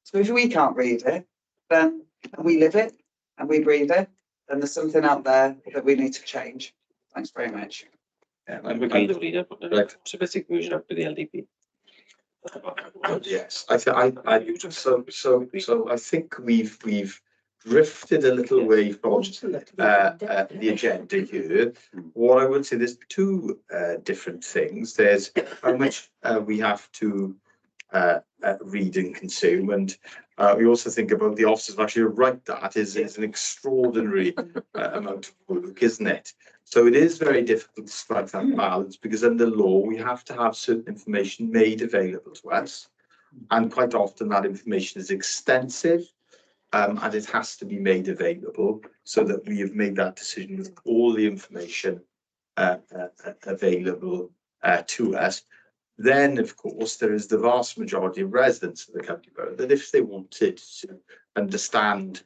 So if we can't read it, then we live it and we breathe it, then there's something out there that we need to change. Thanks very much. I'm agree with Leader, but the simplistic version up to the LDP. Yes, I think we've drifted a little away from the agenda here. What I would say, there's two different things. There's how much we have to read and consume, and we also think about the officers actually write that is an extraordinary amount of work, isn't it? So it is very difficult to strike that balance, because under law we have to have certain information made available to us, and quite often that information is extensive, and it has to be made available so that we have made that decision with all the information available to us. Then, of course, there is the vast majority of residents of the county borough that, if they wanted to understand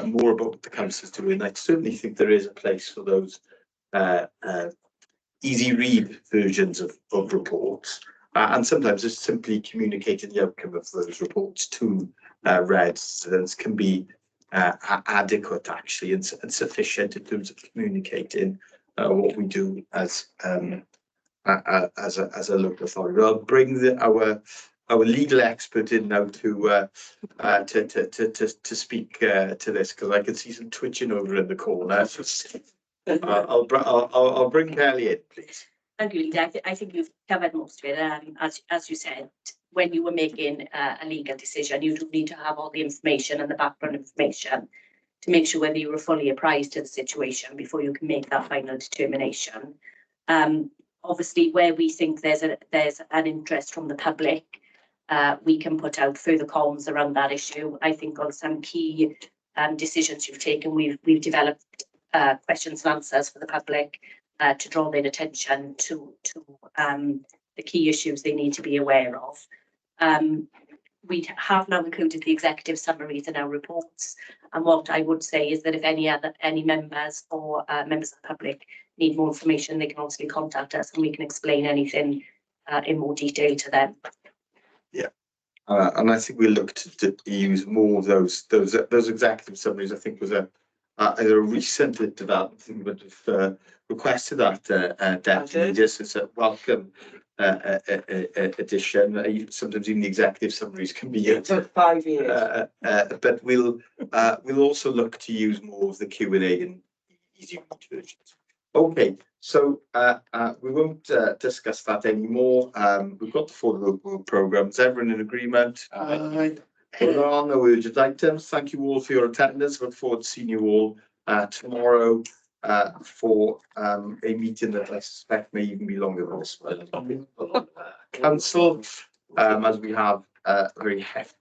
more about what the council is doing, I certainly think there is a place for those easy read versions of reports, and sometimes just simply communicating the outcome of those reports to residents can be adequate, actually, and sufficient in terms of communicating what we do as a local authority. I'll bring our legal expert in now to speak to this, because I can see some twitching over in the corner. I'll bring Kelly in, please. Thank you, Leader. I think you've covered most of it. As you said, when you were making a legal decision, you do need to have all the information and the background information to make sure whether you were fully apprised of the situation before you can make that final determination. Obviously, where we think there's an interest from the public, we can put out further comms around that issue. I think on some key decisions you've taken, we've developed questions and answers for the public. to draw their attention to the key issues they need to be aware of. We have now included the executive summaries in our reports, and what I would say is that if any members or members of the public need more information, they can obviously contact us and we can explain anything in more detail to them. And I think we looked to use more of those executive summaries. I think was a recent development. I think we would have requested that definitely. Just as a welcome addition. Sometimes even the executive summaries can be. It took 5 years. But we'll also look to use more of the Q&A and easy versions. Okay, so we won't discuss that anymore. We've got the 4 local programs. Everyone in agreement? There are no urgent items. Thank you all for your attendance. Look forward to seeing you all tomorrow for a meeting that I suspect may even be longer than this. Council, as we have very hefty